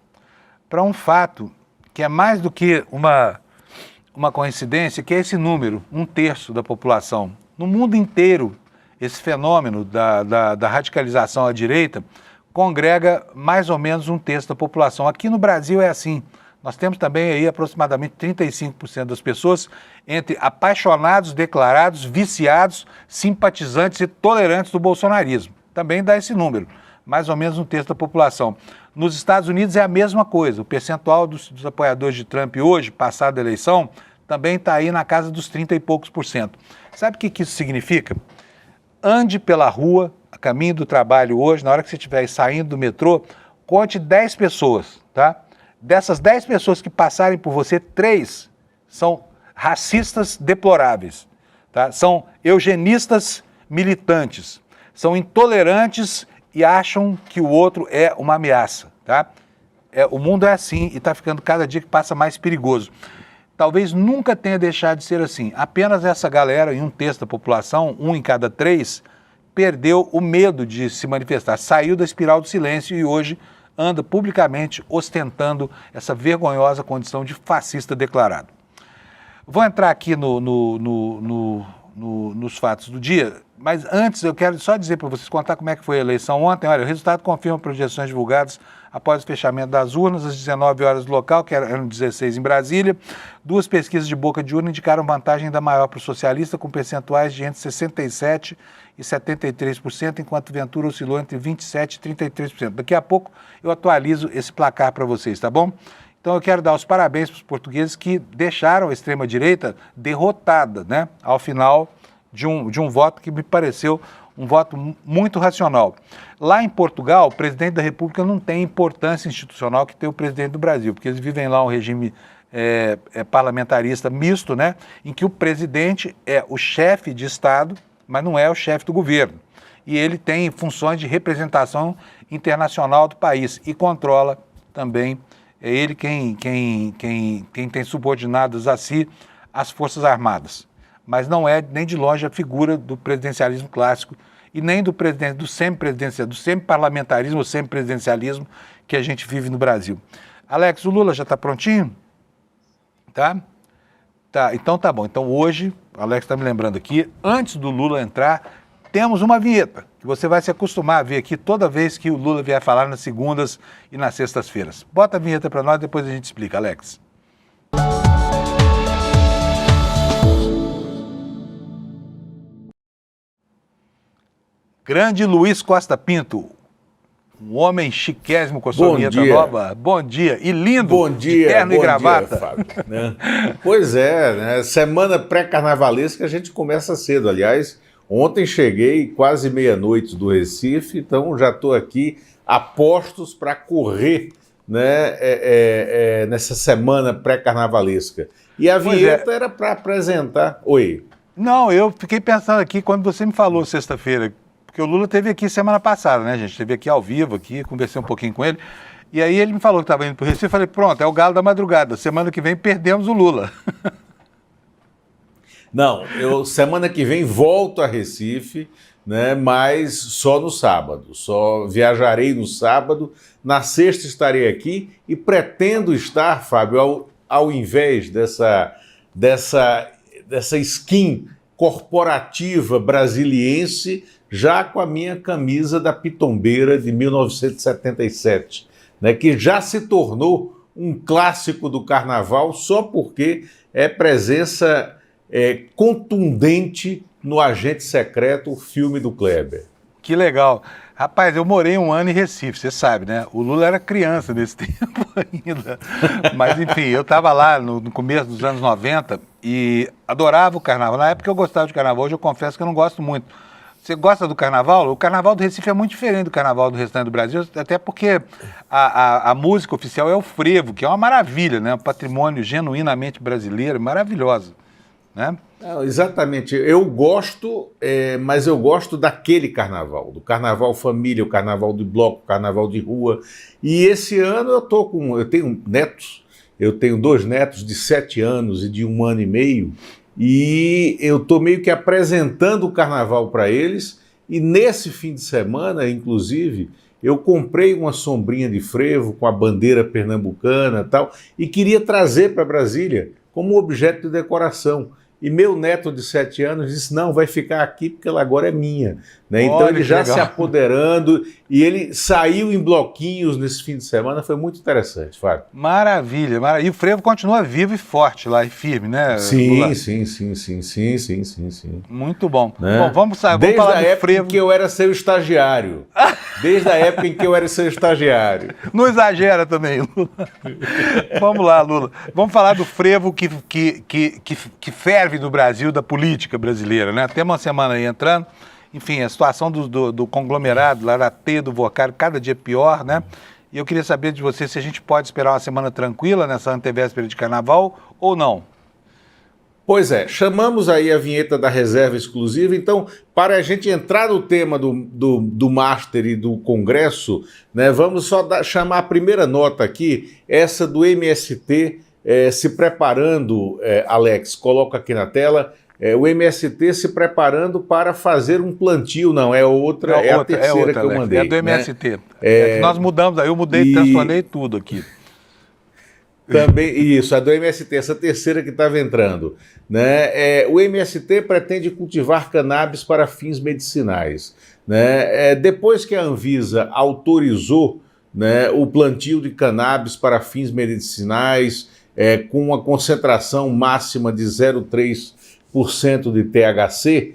para um fato que é mais do que uma coincidência, que é esse número, 1/3 da população. No mundo inteiro, esse fenômeno da radicalização à direita congrega mais ou menos 1/3 da população. Aqui no Brasil é assim. Nós temos também aí aproximadamente 35% das pessoas entre apaixonados, declarados, viciados, simpatizantes e tolerantes do bolsonarismo. Também dá esse número, mais ou menos 1/3 da população. Nos Estados Unidos é a mesma coisa. O percentual dos apoiadores de Trump hoje, passada a eleição, também está aí na casa dos 30 e poucos por cento. Sabe o que isso significa? Ande pela rua, a caminho do trabalho hoje, na hora que você estiver saindo do metrô, conte 10 pessoas, tá? Dessas 10 pessoas que passarem por você, 3 são racistas deploráveis, tá? São eugenistas militantes, são intolerantes e acham que o outro é uma ameaça, tá? O mundo é assim e está ficando cada dia que passa mais perigoso. Talvez nunca tenha deixado de ser assim. Apenas essa galera, em 1/3 da população, 1 em cada 3, perdeu o medo de se manifestar, saiu da espiral do silêncio e hoje anda publicamente ostentando essa vergonhosa condição de fascista declarado. Vou entrar aqui nos fatos do dia, mas antes eu quero só dizer para vocês, contar como é que foi a eleição ontem. Olha, o resultado confirma projeções divulgadas após o fechamento das urnas, às 19 horas do local, que eram 16 em Brasília. 2 pesquisas de boca de urna indicaram vantagem ainda maior para o socialista, com percentuais de entre 67% e 73%, enquanto Ventura oscilou entre 27% e 33%. Daqui a pouco eu atualizo esse placar para vocês, tá bom? Então eu quero dar os parabéns para os portugueses que deixaram a extrema-direita derrotada, né, ao final de um voto que me pareceu um voto muito racional. Lá em Portugal, o presidente da República não tem importância institucional que tem o presidente do Brasil, porque eles vivem lá um regime parlamentarista misto, né, em que o presidente é o chefe de Estado, mas não é o chefe do governo. E ele tem funções de representação internacional do país e controla também, é ele quem tem subordinados a si as Forças Armadas. Mas não é nem de longe a figura do presidencialismo clássico e nem do semi-parlamentarismo ou semi-presidencialismo que a gente vive no Brasil. Alex, o Lula já está prontinho? Tá? Tá, então tá bom. Então hoje, o Alex está me lembrando aqui, antes do Lula entrar, temos uma vinheta que você vai se acostumar a ver aqui toda vez que o Lula vier falar nas segundas e nas sextas-feiras. Bota a vinheta para nós, depois a gente explica, Alex. Grande Luiz Costa Pinto, um homem chiquésimo com a sua vinheta nova. Bom dia. E lindo, bom dia, de terno e gravata. Dia, Fábio, né? Pois é, né? Semana pré-carnavalesca a gente começa cedo. Aliás, ontem cheguei quase meia-noite do Recife, então já estou aqui a postos para correr, né? Nessa semana pré-carnavalesca. E a vinheta era para apresentar... Oi. Não, eu fiquei pensando aqui quando você me falou sexta-feira, porque o Lula esteve aqui semana passada, né, gente? Esteve aqui ao vivo, aqui, conversei um pouquinho com ele. E aí ele me falou que estava indo para o Recife. Eu falei, pronto, é o galo da madrugada. Semana que vem perdemos o Lula. Não, eu semana que vem volto a Recife, né, mas só no sábado. Só viajarei no sábado. Na sexta estarei aqui e pretendo estar, Fábio, ao invés dessa skin corporativa brasiliense, já com a minha camisa da Pitombeira de 1977, né, que já se tornou um clássico do carnaval só porque é presença contundente no Agente Secreto, o filme do Kleber. Que legal. Rapaz, eu morei 1 ano em Recife, você sabe, né? O Lula era criança nesse tempo ainda. Mas, enfim, eu estava lá no começo dos anos 90 e adorava o carnaval. Na época eu gostava de carnaval, hoje eu confesso que eu não gosto muito. Você gosta do carnaval? O carnaval do Recife é muito diferente do carnaval do restante do Brasil, até porque a música oficial é o frevo, que é uma maravilha, né? Um patrimônio genuinamente brasileiro, maravilhosa, né? Não, exatamente. Eu gosto, mas eu gosto daquele carnaval, do carnaval família, o carnaval de bloco, o carnaval de rua. E esse ano eu tenho netos, Eu tenho 2 netos de 7 anos e de 1 ano e meio, e eu estou meio que apresentando o carnaval para eles, e nesse fim de semana, inclusive, eu comprei uma sombrinha de frevo com a bandeira pernambucana e tal, e queria trazer para Brasília como objeto de decoração. E meu neto de 7 anos disse, não, vai ficar aqui porque ela agora é minha. Né? Então ele já se apoderando, e ele saiu em bloquinhos nesse fim de semana, foi muito interessante, Fábio. Maravilha, maravilha. E o frevo continua vivo e forte lá, e firme, né? Sim, Lula? sim. Muito bom. Né? Bom, vamos falar Desde do a época frevo. em que eu era seu estagiário. Desde a época em que eu era seu estagiário. Não exagera também, Lula. Vamos lá, Lula. Vamos falar do frevo que ferve no Brasil, da política brasileira, né? Temos uma semana aí entrando. Enfim, a situação do conglomerado, lá da teia do Vocário, cada dia pior, né? E eu queria saber de você se a gente pode esperar uma semana tranquila nessa antevéspera de carnaval ou não. Pois é, chamamos aí a vinheta da reserva exclusiva, então, para a gente entrar no tema do Master e do Congresso, né, vamos só chamar a primeira nota aqui, essa do MST, se preparando, Alex, coloca aqui na tela, o MST se preparando para fazer um plantio, não, é outra, é a terceira que eu mandei. É do MST. Né? Nós mudamos, aí eu mudei, transformei tudo aqui. Também, isso, a do MST, essa terceira que estava entrando. Né? O MST pretende cultivar cannabis para fins medicinais. Né? Depois que a Anvisa autorizou, né, o plantio de cannabis para fins medicinais, com uma concentração máxima de 0,3% de THC,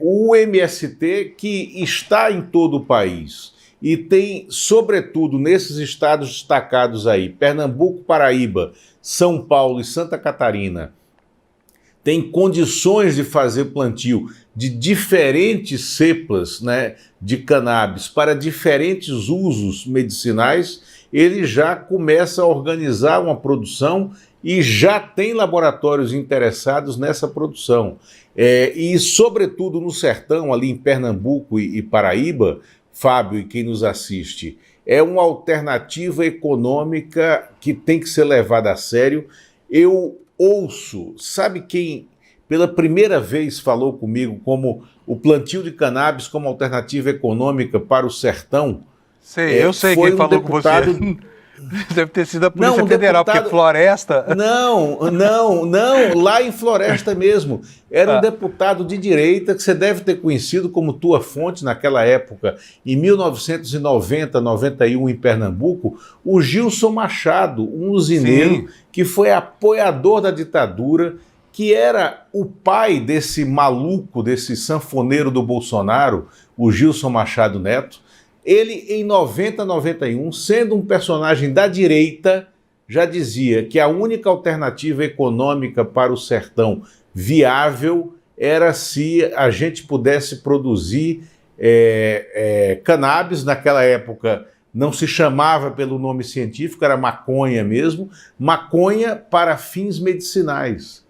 o MST, que está em todo o país e tem, sobretudo, nesses estados destacados aí, Pernambuco, Paraíba, São Paulo e Santa Catarina, tem condições de fazer plantio de diferentes cepas, né, de cannabis para diferentes usos medicinais, ele já começa a organizar uma produção e já tem laboratórios interessados nessa produção. E, sobretudo, no sertão, ali em Pernambuco e Paraíba, Fábio e quem nos assiste, é uma alternativa econômica que tem que ser levada a sério. Eu ouço, sabe quem pela primeira vez falou comigo como o plantio de cannabis como alternativa econômica para o sertão? Eu sei quem falou com você. Deve ter sido a Polícia Federal, porque floresta... Não, lá em Floresta mesmo. Era um deputado de direita que você deve ter conhecido como tua fonte naquela época, em 1990, 91, em Pernambuco, o Gilson Machado, um usineiro que foi apoiador da ditadura, que era o pai desse maluco, desse sanfoneiro do Bolsonaro, o Gilson Machado Neto. Ele, em 90, 91, sendo um personagem da direita, já dizia que a única alternativa econômica para o sertão viável era se a gente pudesse produzir cannabis. Naquela época não se chamava pelo nome científico, era maconha mesmo, maconha para fins medicinais.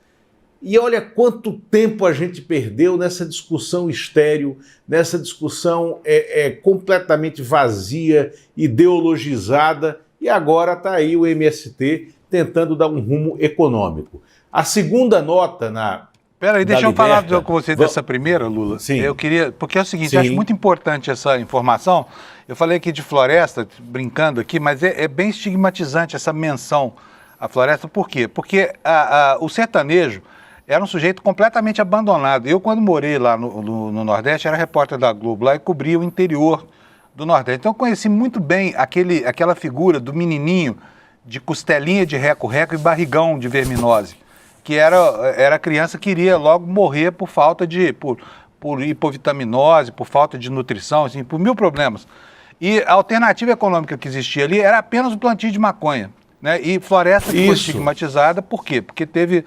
E olha quanto tempo a gente perdeu nessa discussão estéril, nessa discussão completamente vazia, ideologizada, e agora está aí o MST tentando dar um rumo econômico. A segunda nota na... Peraí, deixa eu falar com você dessa primeira, Lula. Sim. Eu queria, porque é o seguinte, eu acho muito importante essa informação. Eu falei aqui de floresta, brincando aqui, mas é bem estigmatizante essa menção à floresta. Por quê? Porque o sertanejo era um sujeito completamente abandonado. Eu, quando morei lá no Nordeste, era repórter da Globo lá e cobria o interior do Nordeste. Então eu conheci muito bem aquela figura do menininho de costelinha de reco-reco e barrigão de verminose, que era a criança que iria logo morrer por falta de... por hipovitaminose, por falta de nutrição, assim, por mil problemas. E a alternativa econômica que existia ali era apenas o plantio de maconha, né? E floresta foi estigmatizada, por quê? Porque teve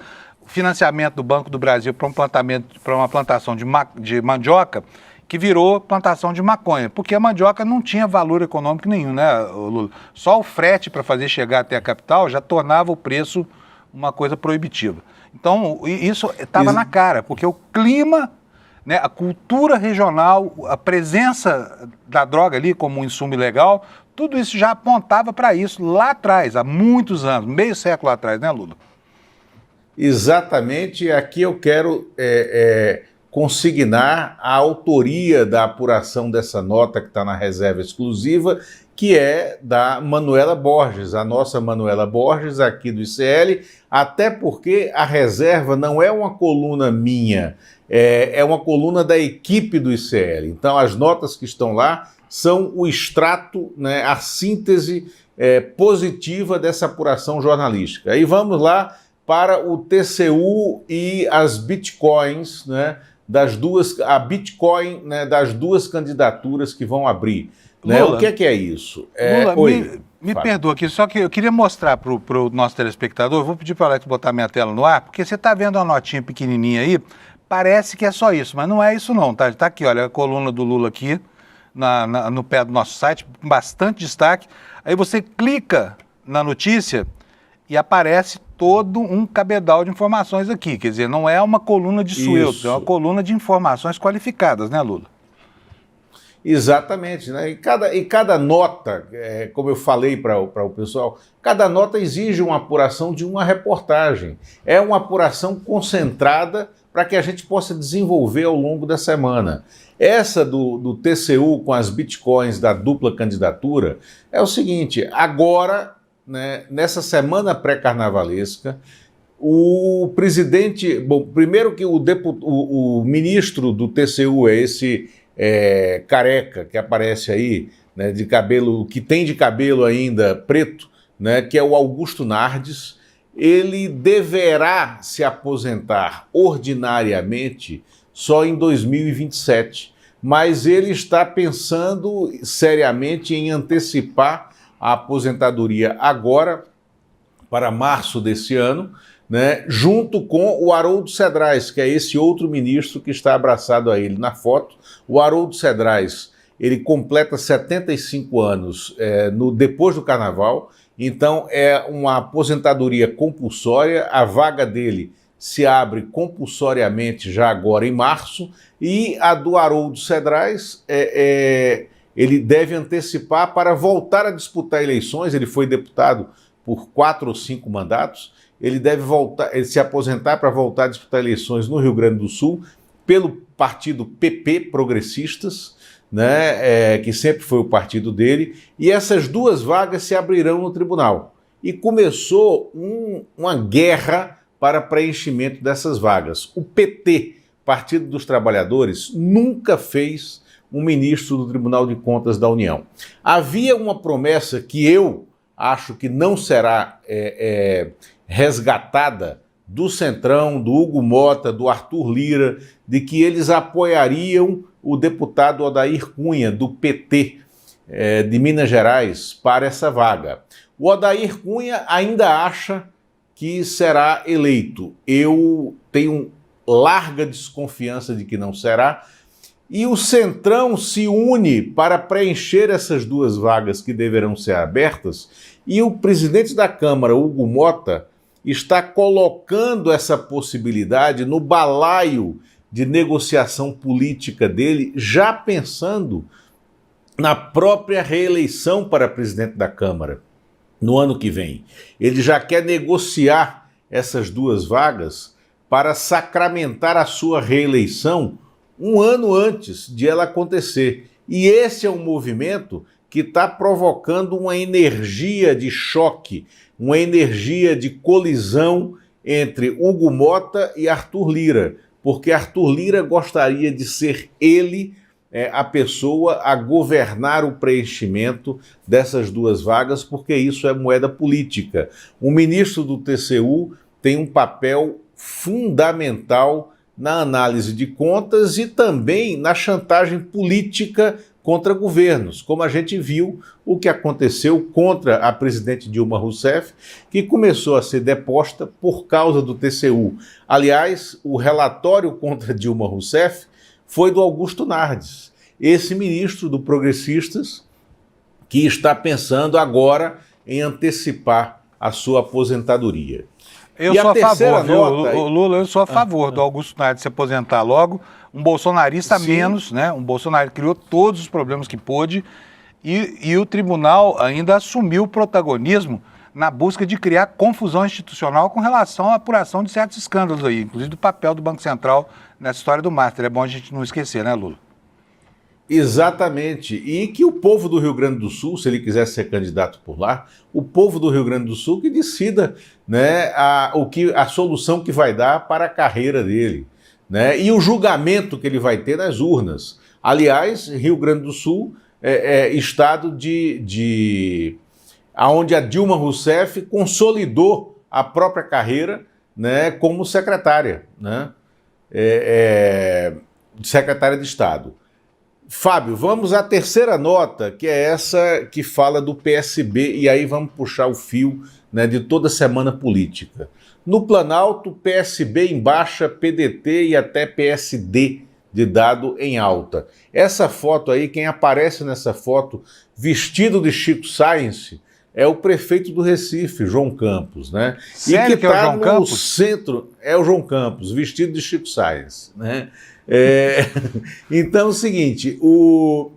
financiamento do Banco do Brasil para uma plantação de mandioca, que virou plantação de maconha, porque a mandioca não tinha valor econômico nenhum, né, Lula? Só o frete para fazer chegar até a capital já tornava o preço uma coisa proibitiva. Então, isso estava na cara, porque o clima, né, a cultura regional, a presença da droga ali como um insumo ilegal, Tudo isso já apontava para isso lá atrás, há muitos anos, meio século atrás, né, Lula? Exatamente, aqui eu quero consignar a autoria da apuração dessa nota que está na reserva exclusiva, que é da Manuela Borges, a nossa Manuela Borges, aqui do ICL, até porque a reserva não é uma coluna minha, é uma coluna da equipe do ICL. Então, as notas que estão lá são o extrato, né, a síntese positiva dessa apuração jornalística. Aí vamos lá para o TCU e as bitcoins, né, a Bitcoin, né, das duas candidaturas que vão abrir. Né? Lula, o que é isso? Lula, me perdoa aqui, só que eu queria mostrar para o nosso telespectador, eu vou pedir para o Alex botar minha tela no ar, porque você está vendo uma notinha pequenininha aí, parece que é só isso, mas não é isso não, tá? Está aqui, olha, a coluna do Lula aqui, no pé do nosso site, com bastante destaque. Aí você clica na notícia e aparece todo um cabedal de informações aqui. Quer dizer, não é uma coluna de sueldo, é uma coluna de informações qualificadas, né, Lula? Exatamente, né? E cada nota, como eu falei para o pessoal, cada nota exige uma apuração de uma reportagem. É uma apuração concentrada para que a gente possa desenvolver ao longo da semana. Essa do TCU com as bitcoins da dupla candidatura é o seguinte: agora, né, nessa semana pré-carnavalesca, o presidente... Bom, primeiro que o ministro do TCU é esse careca que aparece aí, né, de cabelo, que tem de cabelo ainda preto, né, que é o Augusto Nardes. Ele deverá se aposentar ordinariamente só em 2027, mas ele está pensando seriamente em antecipar a aposentadoria agora, para março desse ano, né, junto com o Haroldo Cedrais, que é esse outro ministro que está abraçado a ele na foto. O Haroldo Cedrais, ele completa 75 anos depois do Carnaval, então é uma aposentadoria compulsória, a vaga dele se abre compulsoriamente já agora em março, e a do Haroldo Cedrais ele deve antecipar para voltar a disputar eleições. Ele foi deputado por 4 ou 5 mandatos, ele deve se aposentar para voltar a disputar eleições no Rio Grande do Sul pelo partido PP Progressistas, né, que sempre foi o partido dele, e essas duas vagas se abrirão no tribunal. E começou uma guerra para preenchimento dessas vagas. O PT, Partido dos Trabalhadores, nunca fez um ministro do Tribunal de Contas da União. Havia uma promessa que eu acho que não será resgatada, do Centrão, do Hugo Mota, do Arthur Lira, de que eles apoiariam o deputado Odair Cunha, do PT de Minas Gerais, para essa vaga. O Odair Cunha ainda acha que será eleito. Eu tenho larga desconfiança de que não será. E o Centrão se une para preencher essas duas vagas que deverão ser abertas, e o presidente da Câmara, Hugo Mota, está colocando essa possibilidade no balaio de negociação política dele, já pensando na própria reeleição para presidente da Câmara no ano que vem. Ele já quer negociar essas duas vagas para sacramentar a sua reeleição um ano antes de ela acontecer. E esse é um movimento que está provocando uma energia de choque, uma energia de colisão entre Hugo Mota e Arthur Lira, porque Arthur Lira gostaria de ser ele a pessoa a governar o preenchimento dessas duas vagas, porque isso é moeda política. O ministro do TCU tem um papel fundamental na análise de contas e também na chantagem política contra governos, como a gente viu o que aconteceu contra a presidente Dilma Rousseff, que começou a ser deposta por causa do TCU. Aliás, o relatório contra Dilma Rousseff foi do Augusto Nardes, esse ministro do Progressistas, que está pensando agora em antecipar a sua aposentadoria. Eu sou a favor, viu, Lula, eu sou a favor do Augusto Nardes se aposentar logo, um bolsonarista a menos, né? Um Bolsonaro que criou todos os problemas que pôde, E o tribunal ainda assumiu o protagonismo na busca de criar confusão institucional com relação à apuração de certos escândalos aí, inclusive do papel do Banco Central nessa história do Master. É bom a gente não esquecer, né, Lula? Exatamente. E que o povo do Rio Grande do Sul, se ele quiser ser candidato por lá, o povo do Rio Grande do Sul que decida, né, a solução que vai dar para a carreira dele, né, e o julgamento que ele vai ter nas urnas. Aliás, Rio Grande do Sul é estado onde a Dilma Rousseff consolidou a própria carreira, né, como secretária, né, secretária de Estado. Fábio, vamos à terceira nota, que é essa que fala do PSB, e aí vamos puxar o fio, né, de toda a semana política. No Planalto, PSB em baixa, PDT e até PSD de dado em alta. Essa foto aí, quem aparece nessa foto vestido de Chico Science é o prefeito do Recife, João Campos, né? Sério e que é o está João no Campos? centro, é o João Campos, vestido de Chico Science, né? Então é o seguinte, o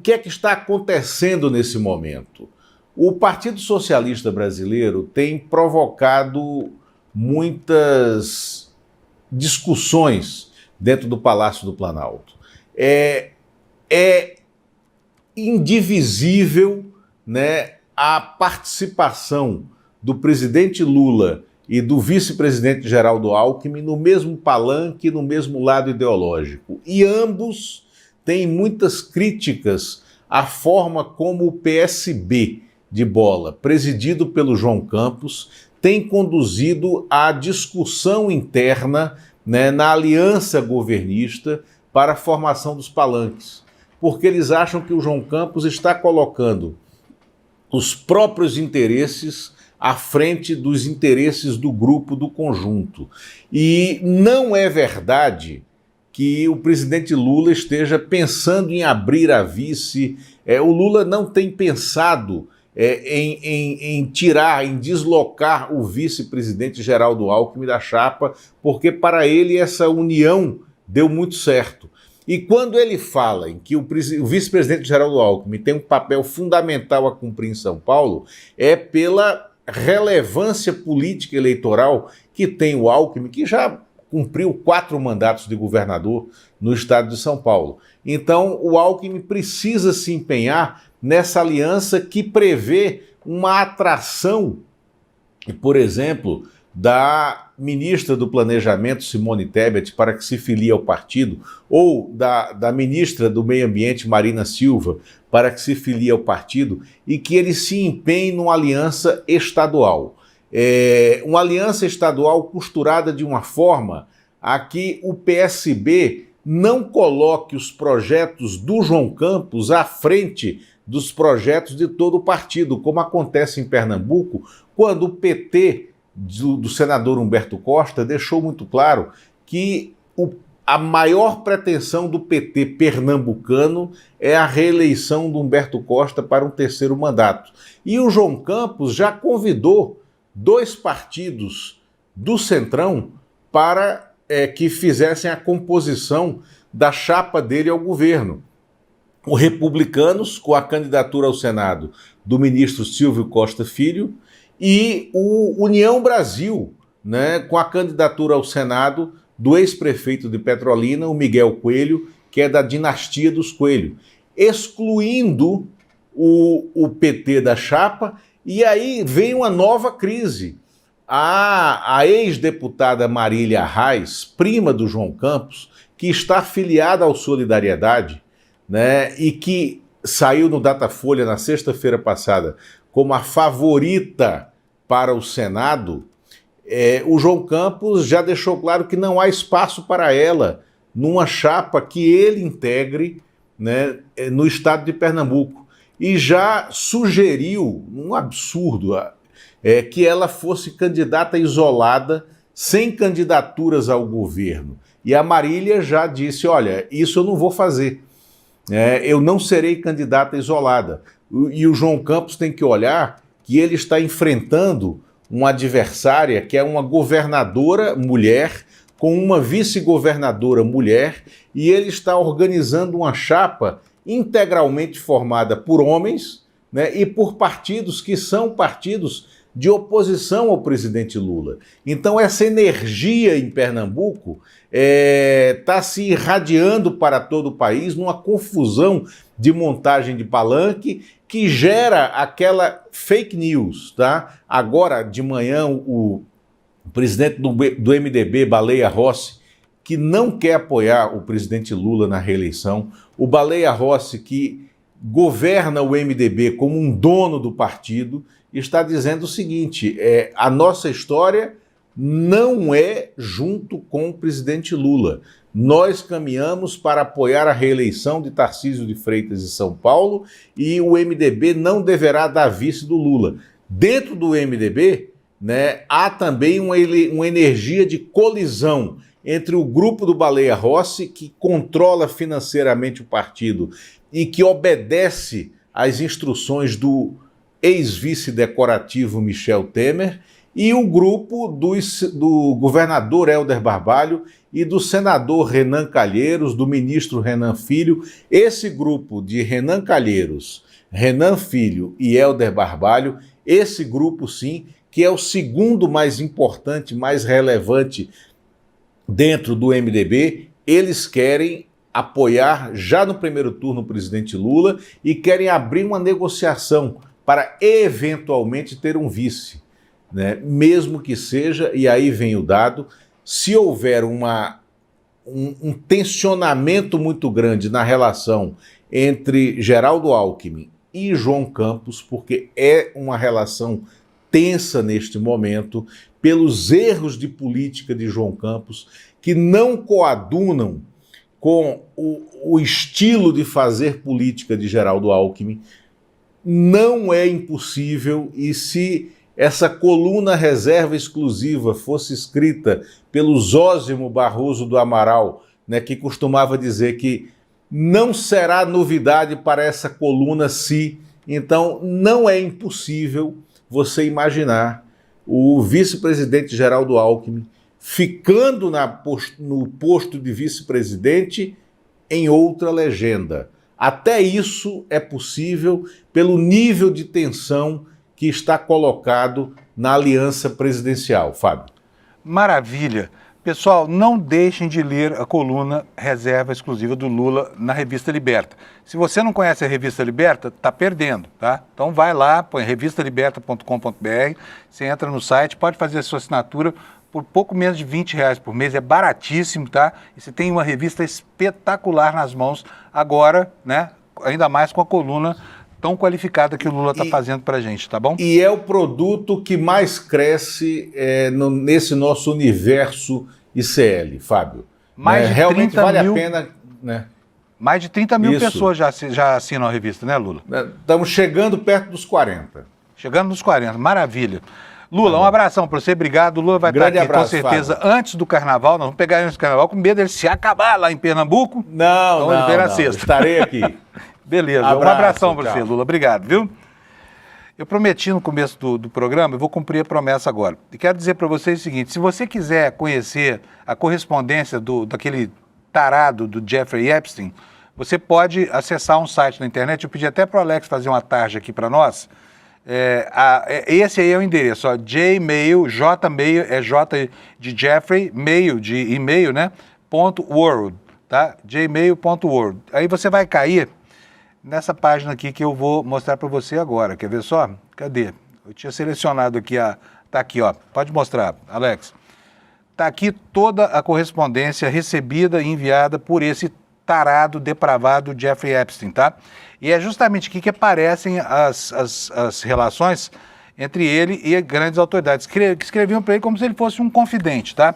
que é que está acontecendo nesse momento? O Partido Socialista Brasileiro tem provocado muitas discussões dentro do Palácio do Planalto. É indivisível, né, a participação do presidente Lula e do vice-presidente Geraldo Alckmin no mesmo palanque, no mesmo lado ideológico. E ambos têm muitas críticas à forma como o PSB de bola, presidido pelo João Campos, tem conduzido a discussão interna, né, na aliança governista para a formação dos palanques, porque eles acham que o João Campos está colocando os próprios interesses à frente dos interesses do grupo, do conjunto. E não é verdade que o presidente Lula esteja pensando em abrir a vice. O Lula não tem pensado em tirar, em deslocar o vice-presidente Geraldo Alckmin da chapa, porque para ele essa união deu muito certo. E quando ele fala em que o vice-presidente Geraldo Alckmin tem um papel fundamental a cumprir em São Paulo, é pela relevância política eleitoral que tem o Alckmin, que já cumpriu 4 mandatos de governador no estado de São Paulo. Então, o Alckmin precisa se empenhar nessa aliança que prevê uma atração, por exemplo, da ministra do Planejamento, Simone Tebet, para que se filie ao partido, ou da ministra do Meio Ambiente, Marina Silva, para que se filie ao partido, e que ele se empenhe numa aliança estadual. Uma aliança estadual costurada de uma forma a que o PSB não coloque os projetos do João Campos à frente dos projetos de todo o partido, como acontece em Pernambuco, quando o PT do senador Humberto Costa deixou muito claro que a maior pretensão do PT pernambucano é a reeleição do Humberto Costa para um 3º mandato. E o João Campos já convidou 2 partidos do Centrão para que fizessem a composição da chapa dele ao governo. O Republicanos, com a candidatura ao Senado do ministro Silvio Costa Filho, e o União Brasil, né, com a candidatura ao Senado do ex-prefeito de Petrolina, o Miguel Coelho, que é da dinastia dos Coelho, excluindo o PT da chapa, e aí vem uma nova crise. A ex-deputada Marília Arraes, prima do João Campos, que está afiliada ao Solidariedade, né, e que saiu no Datafolha na sexta-feira passada como a favorita para o Senado, o João Campos já deixou claro que não há espaço para ela numa chapa que ele integre, né, no estado de Pernambuco. E já sugeriu, um absurdo, que ela fosse candidata isolada, sem candidaturas ao governo. E a Marília já disse, olha, isso eu não vou fazer. Eu não serei candidata isolada. E o João Campos tem que olhar que ele está enfrentando uma adversária que é uma governadora mulher com uma vice-governadora mulher, e ele está organizando uma chapa integralmente formada por homens, né, e por partidos que são partidos de oposição ao presidente Lula. Então essa energia em Pernambuco está se irradiando para todo o país numa confusão de montagem de palanque que gera aquela fake news, tá? Agora de manhã o presidente do MDB, Baleia Rossi, que não quer apoiar o presidente Lula na reeleição, o Baleia Rossi, que governa o MDB como um dono do partido, está dizendo o seguinte: a nossa história não é junto com o presidente Lula. Nós caminhamos para apoiar a reeleição de Tarcísio de Freitas em São Paulo e o MDB não deverá dar vice do Lula. Dentro do MDB, né, há também uma energia de colisão entre o grupo do Baleia Rossi, que controla financeiramente o partido e que obedece às instruções do ex-vice decorativo Michel Temer, e o grupo do governador Helder Barbalho e do senador Renan Calheiros, do ministro Renan Filho. Esse grupo de Renan Calheiros, Renan Filho e Helder Barbalho, esse grupo sim, que é o segundo mais importante, mais relevante dentro do MDB, eles querem apoiar já no primeiro turno o presidente Lula e querem abrir uma negociação para eventualmente ter um vice, né? Mesmo que seja, e aí vem o dado, se houver um tensionamento muito grande na relação entre Geraldo Alckmin e João Campos, porque é uma relação tensa neste momento, pelos erros de política de João Campos, que não coadunam com o estilo de fazer política de Geraldo Alckmin, não é impossível, e se essa coluna reserva exclusiva fosse escrita pelo Zósimo Barroso do Amaral, né, que costumava dizer que não será novidade para essa coluna se, então não é impossível você imaginar o vice-presidente Geraldo Alckmin ficando no posto de vice-presidente em outra legenda. Até isso é possível pelo nível de tensão que está colocado na aliança presidencial. Fábio. Maravilha. Pessoal, não deixem de ler a coluna Reserva Exclusiva do Lula na Revista Liberta. Se você não conhece a Revista Liberta, está perdendo, tá? Então vai lá, põe revistaliberta.com.br, você entra no site, pode fazer a sua assinatura por pouco menos de R$20 por mês, é baratíssimo, tá? E você tem uma revista espetacular nas mãos agora, né? Ainda mais com a coluna tão qualificada que o Lula está fazendo para a gente, tá bom? E é o produto que mais cresce nesse nosso universo ICL, Fábio. Mais de realmente 30 vale mil, a pena, né? Mais de 30 mil Isso. pessoas já assinam a revista, né, Lula? Estamos chegando perto dos 40. Chegando nos 40, maravilha. Lula, um abração para você, obrigado. O Lula vai estar aqui abraço, com certeza Fábio. Antes do Carnaval. Nós vamos pegar ele antes do Carnaval com medo dele se acabar lá em Pernambuco. Não, Então ele vem na não. sexta. Estarei aqui. Beleza, um Abraço, abração para tchau. você, Lula. Obrigado, viu? Eu prometi no começo do programa, eu vou cumprir a promessa agora. E quero dizer para vocês o seguinte: se você quiser conhecer a correspondência daquele tarado do Jeffrey Epstein, você pode acessar um site na internet. Eu pedi até para o Alex fazer uma tarja aqui para nós. Esse aí é o endereço, ó, Jmail, Jmail, é J de Jeffrey, mail de e-mail, né? .world, tá? Jmail.world. Aí você vai cair nessa página aqui que eu vou mostrar para você agora. Quer ver só? Cadê? Eu tinha selecionado aqui tá aqui, ó. Pode mostrar, Alex. Tá aqui toda a correspondência recebida e enviada por esse tarado, depravado Jeffrey Epstein, tá? E é justamente aqui que aparecem as relações entre ele e grandes autoridades, que escreviam para ele como se ele fosse um confidente, tá?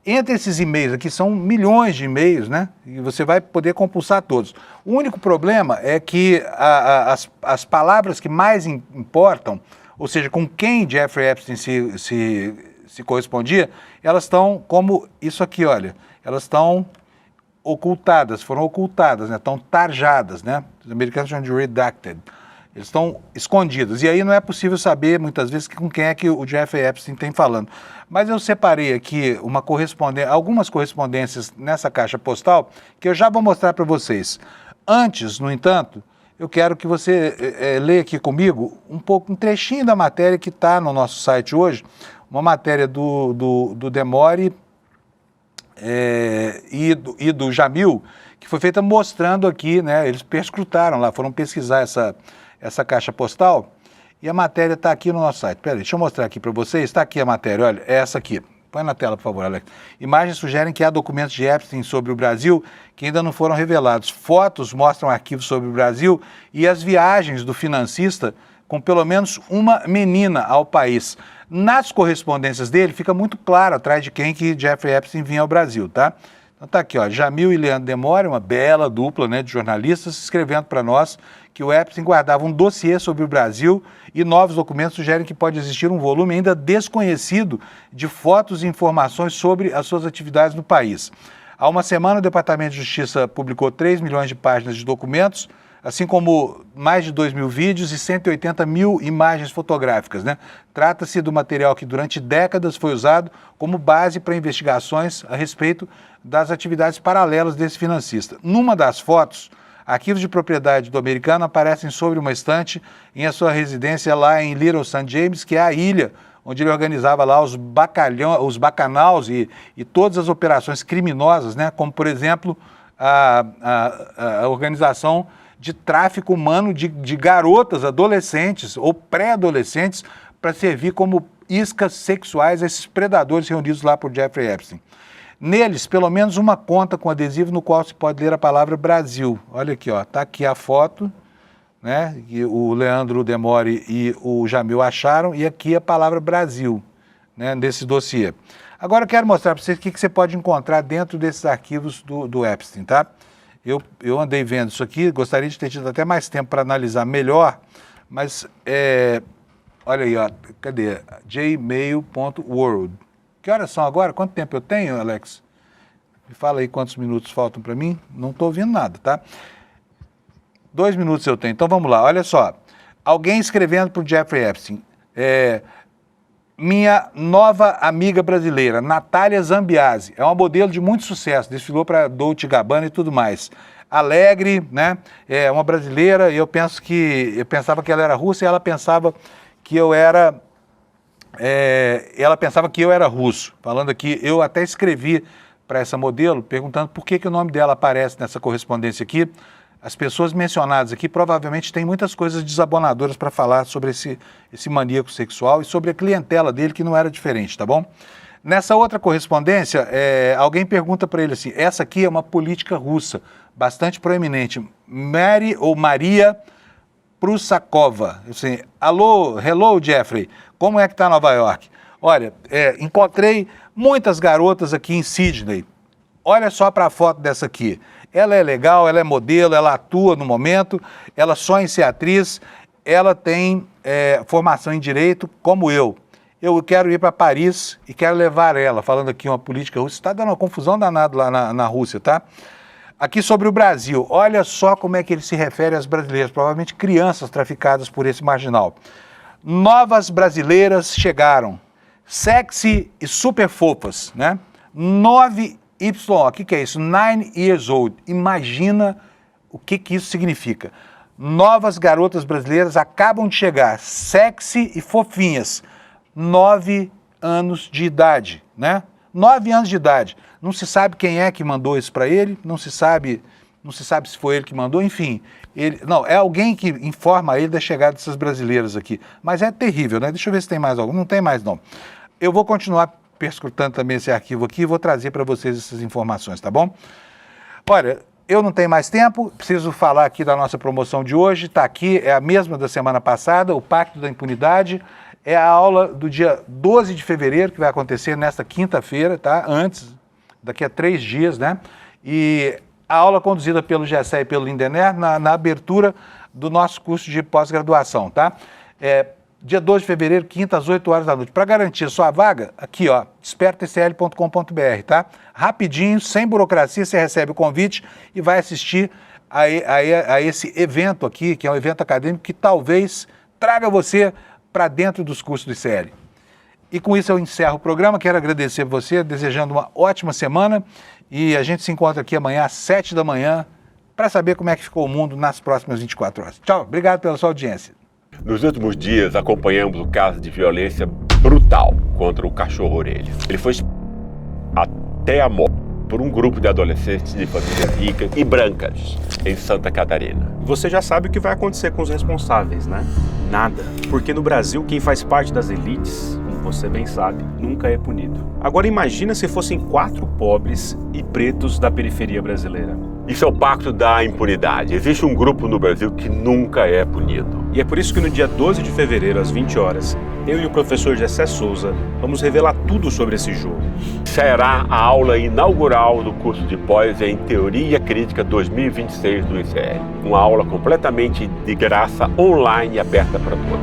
Entre esses e-mails aqui, são milhões de e-mails, né? E você vai poder compulsar todos. O único problema é que as palavras que mais importam, ou seja, com quem Jeffrey Epstein se correspondia, elas estão como isso aqui, olha. Elas estão ocultadas, foram ocultadas, né? Estão tarjadas, né? Os americanos chamam de redacted. Eles estão escondidos. E aí não é possível saber, muitas vezes, com quem é que o Jeffrey Epstein tem falando. Mas eu separei aqui algumas correspondências nessa caixa postal que eu já vou mostrar para vocês. Antes, no entanto, eu quero que você leia aqui comigo um trechinho da matéria que está no nosso site hoje, uma matéria do Demore e do Jamil, que foi feita mostrando aqui, né? Eles perscrutaram lá, foram pesquisar essa caixa postal e a matéria está aqui no nosso site. Peraí, deixa eu mostrar aqui para vocês. Está aqui a matéria, olha, é essa aqui. Põe na tela, por favor, Alex. Imagens sugerem que há documentos de Epstein sobre o Brasil que ainda não foram revelados. Fotos mostram arquivos sobre o Brasil e as viagens do financista com pelo menos uma menina ao país. Nas correspondências dele, fica muito claro atrás de quem que Jeffrey Epstein vinha ao Brasil, tá? Então tá aqui, ó, Jamil e Leandro Demore, uma bela dupla, né, de jornalistas, escrevendo para nós que o Epstein guardava um dossiê sobre o Brasil e novos documentos sugerem que pode existir um volume ainda desconhecido de fotos e informações sobre as suas atividades no país. Há uma semana, o Departamento de Justiça publicou 3 milhões de páginas de documentos, assim como mais de 2 mil vídeos e 180 mil imagens fotográficas, né? Trata-se do material que durante décadas foi usado como base para investigações a respeito das atividades paralelas desse financista. Numa das fotos, arquivos de propriedade do americano aparecem sobre uma estante em a sua residência lá em Little St. James, que é a ilha onde ele organizava lá os bacanaus e todas as operações criminosas, né? Como, por exemplo, a organização de tráfico humano de garotas, adolescentes ou pré-adolescentes para servir como iscas sexuais a esses predadores reunidos lá por Jeffrey Epstein. Neles, pelo menos uma conta com adesivo no qual se pode ler a palavra Brasil. Olha aqui, ó, tá aqui a foto, né, que o Leandro Demore e o Jamil acharam, e aqui a palavra Brasil, né, desse dossiê. Agora eu quero mostrar para vocês o que você pode encontrar dentro desses arquivos do Epstein, tá? Eu andei vendo isso aqui, gostaria de ter tido até mais tempo para analisar melhor, mas olha aí, ó, cadê? jmail.world. Que horas são agora? Quanto tempo eu tenho, Alex? Me fala aí quantos minutos faltam para mim. Não estou ouvindo nada, tá? 2 minutos eu tenho. Então vamos lá, olha só. Alguém escrevendo para o Jeffrey Epstein. Minha nova amiga brasileira, Natália Zambiasi, é uma modelo de muito sucesso, desfilou para Dolce & Gabbana e tudo mais. Alegre, né? É uma brasileira, e eu pensava que ela era russa e ela pensava que eu era russo. Falando aqui, eu até escrevi para essa modelo perguntando por que o nome dela aparece nessa correspondência aqui. As pessoas mencionadas aqui provavelmente têm muitas coisas desabonadoras para falar sobre esse maníaco sexual e sobre a clientela dele, que não era diferente, tá bom? Nessa outra correspondência, alguém pergunta para ele assim, essa aqui é uma política russa, bastante proeminente, Mary ou Maria Prusakova. Assim, hello Jeffrey, como é que está Nova York? Olha, encontrei muitas garotas aqui em Sydney. Olha só para a foto dessa aqui. Ela é legal, ela é modelo, ela atua no momento, ela sonha em ser atriz, ela tem formação em direito, como eu. Eu quero ir para Paris e quero levar ela, falando aqui uma política russa. Está dando uma confusão danada lá na Rússia, tá? Aqui sobre o Brasil, olha só como é que ele se refere às brasileiras, provavelmente crianças traficadas por esse marginal. Novas brasileiras chegaram, sexy e super fofas, né? 9Y, o que é isso? 9 years old. Imagina o que isso significa. Novas garotas brasileiras acabam de chegar, sexy e fofinhas, 9 anos de idade, né? 9 anos de idade. Não se sabe quem é que mandou isso para ele, não se sabe se foi ele que mandou, enfim. É alguém que informa ele da chegada dessas brasileiras aqui. Mas é terrível, né? Deixa eu ver se tem mais algum. Não tem mais, não. Eu vou continuar perscrutando também esse arquivo aqui e vou trazer para vocês essas informações, tá bom? Olha, eu não tenho mais tempo, preciso falar aqui da nossa promoção de hoje, está aqui, é a mesma da semana passada, o Pacto da Impunidade, é a aula do dia 12 de fevereiro, que vai acontecer nesta quinta-feira, tá? Antes, daqui a 3 dias, né? E a aula conduzida pelo Gessé e pelo Lindener na abertura do nosso curso de pós-graduação, tá? Dia 12 de fevereiro, quinta, às 8 horas da noite. Para garantir a sua vaga, aqui, ó, despertatcl.com.br, tá? Rapidinho, sem burocracia, você recebe o convite e vai assistir a esse evento aqui, que é um evento acadêmico que talvez traga você para dentro dos cursos do ICL. E com isso eu encerro o programa, quero agradecer você, desejando uma ótima semana e a gente se encontra aqui amanhã às 7 da manhã para saber como é que ficou o mundo nas próximas 24 horas. Tchau, obrigado pela sua audiência. Nos últimos dias, acompanhamos o caso de violência brutal contra o cachorro-orelha. Ele foi até a morte por um grupo de adolescentes de famílias ricas e brancas em Santa Catarina. Você já sabe o que vai acontecer com os responsáveis, né? Nada. Porque no Brasil, quem faz parte das elites, como você bem sabe, nunca é punido. Agora imagina se fossem 4 pobres e pretos da periferia brasileira. Isso é o pacto da impunidade. Existe um grupo no Brasil que nunca é punido. E é por isso que no dia 12 de fevereiro, às 20 horas, eu e o professor Gessé Souza vamos revelar tudo sobre esse jogo. Será a aula inaugural do curso de pós em Teoria Crítica 2026 do ICL. Uma aula completamente de graça, online e aberta para todos.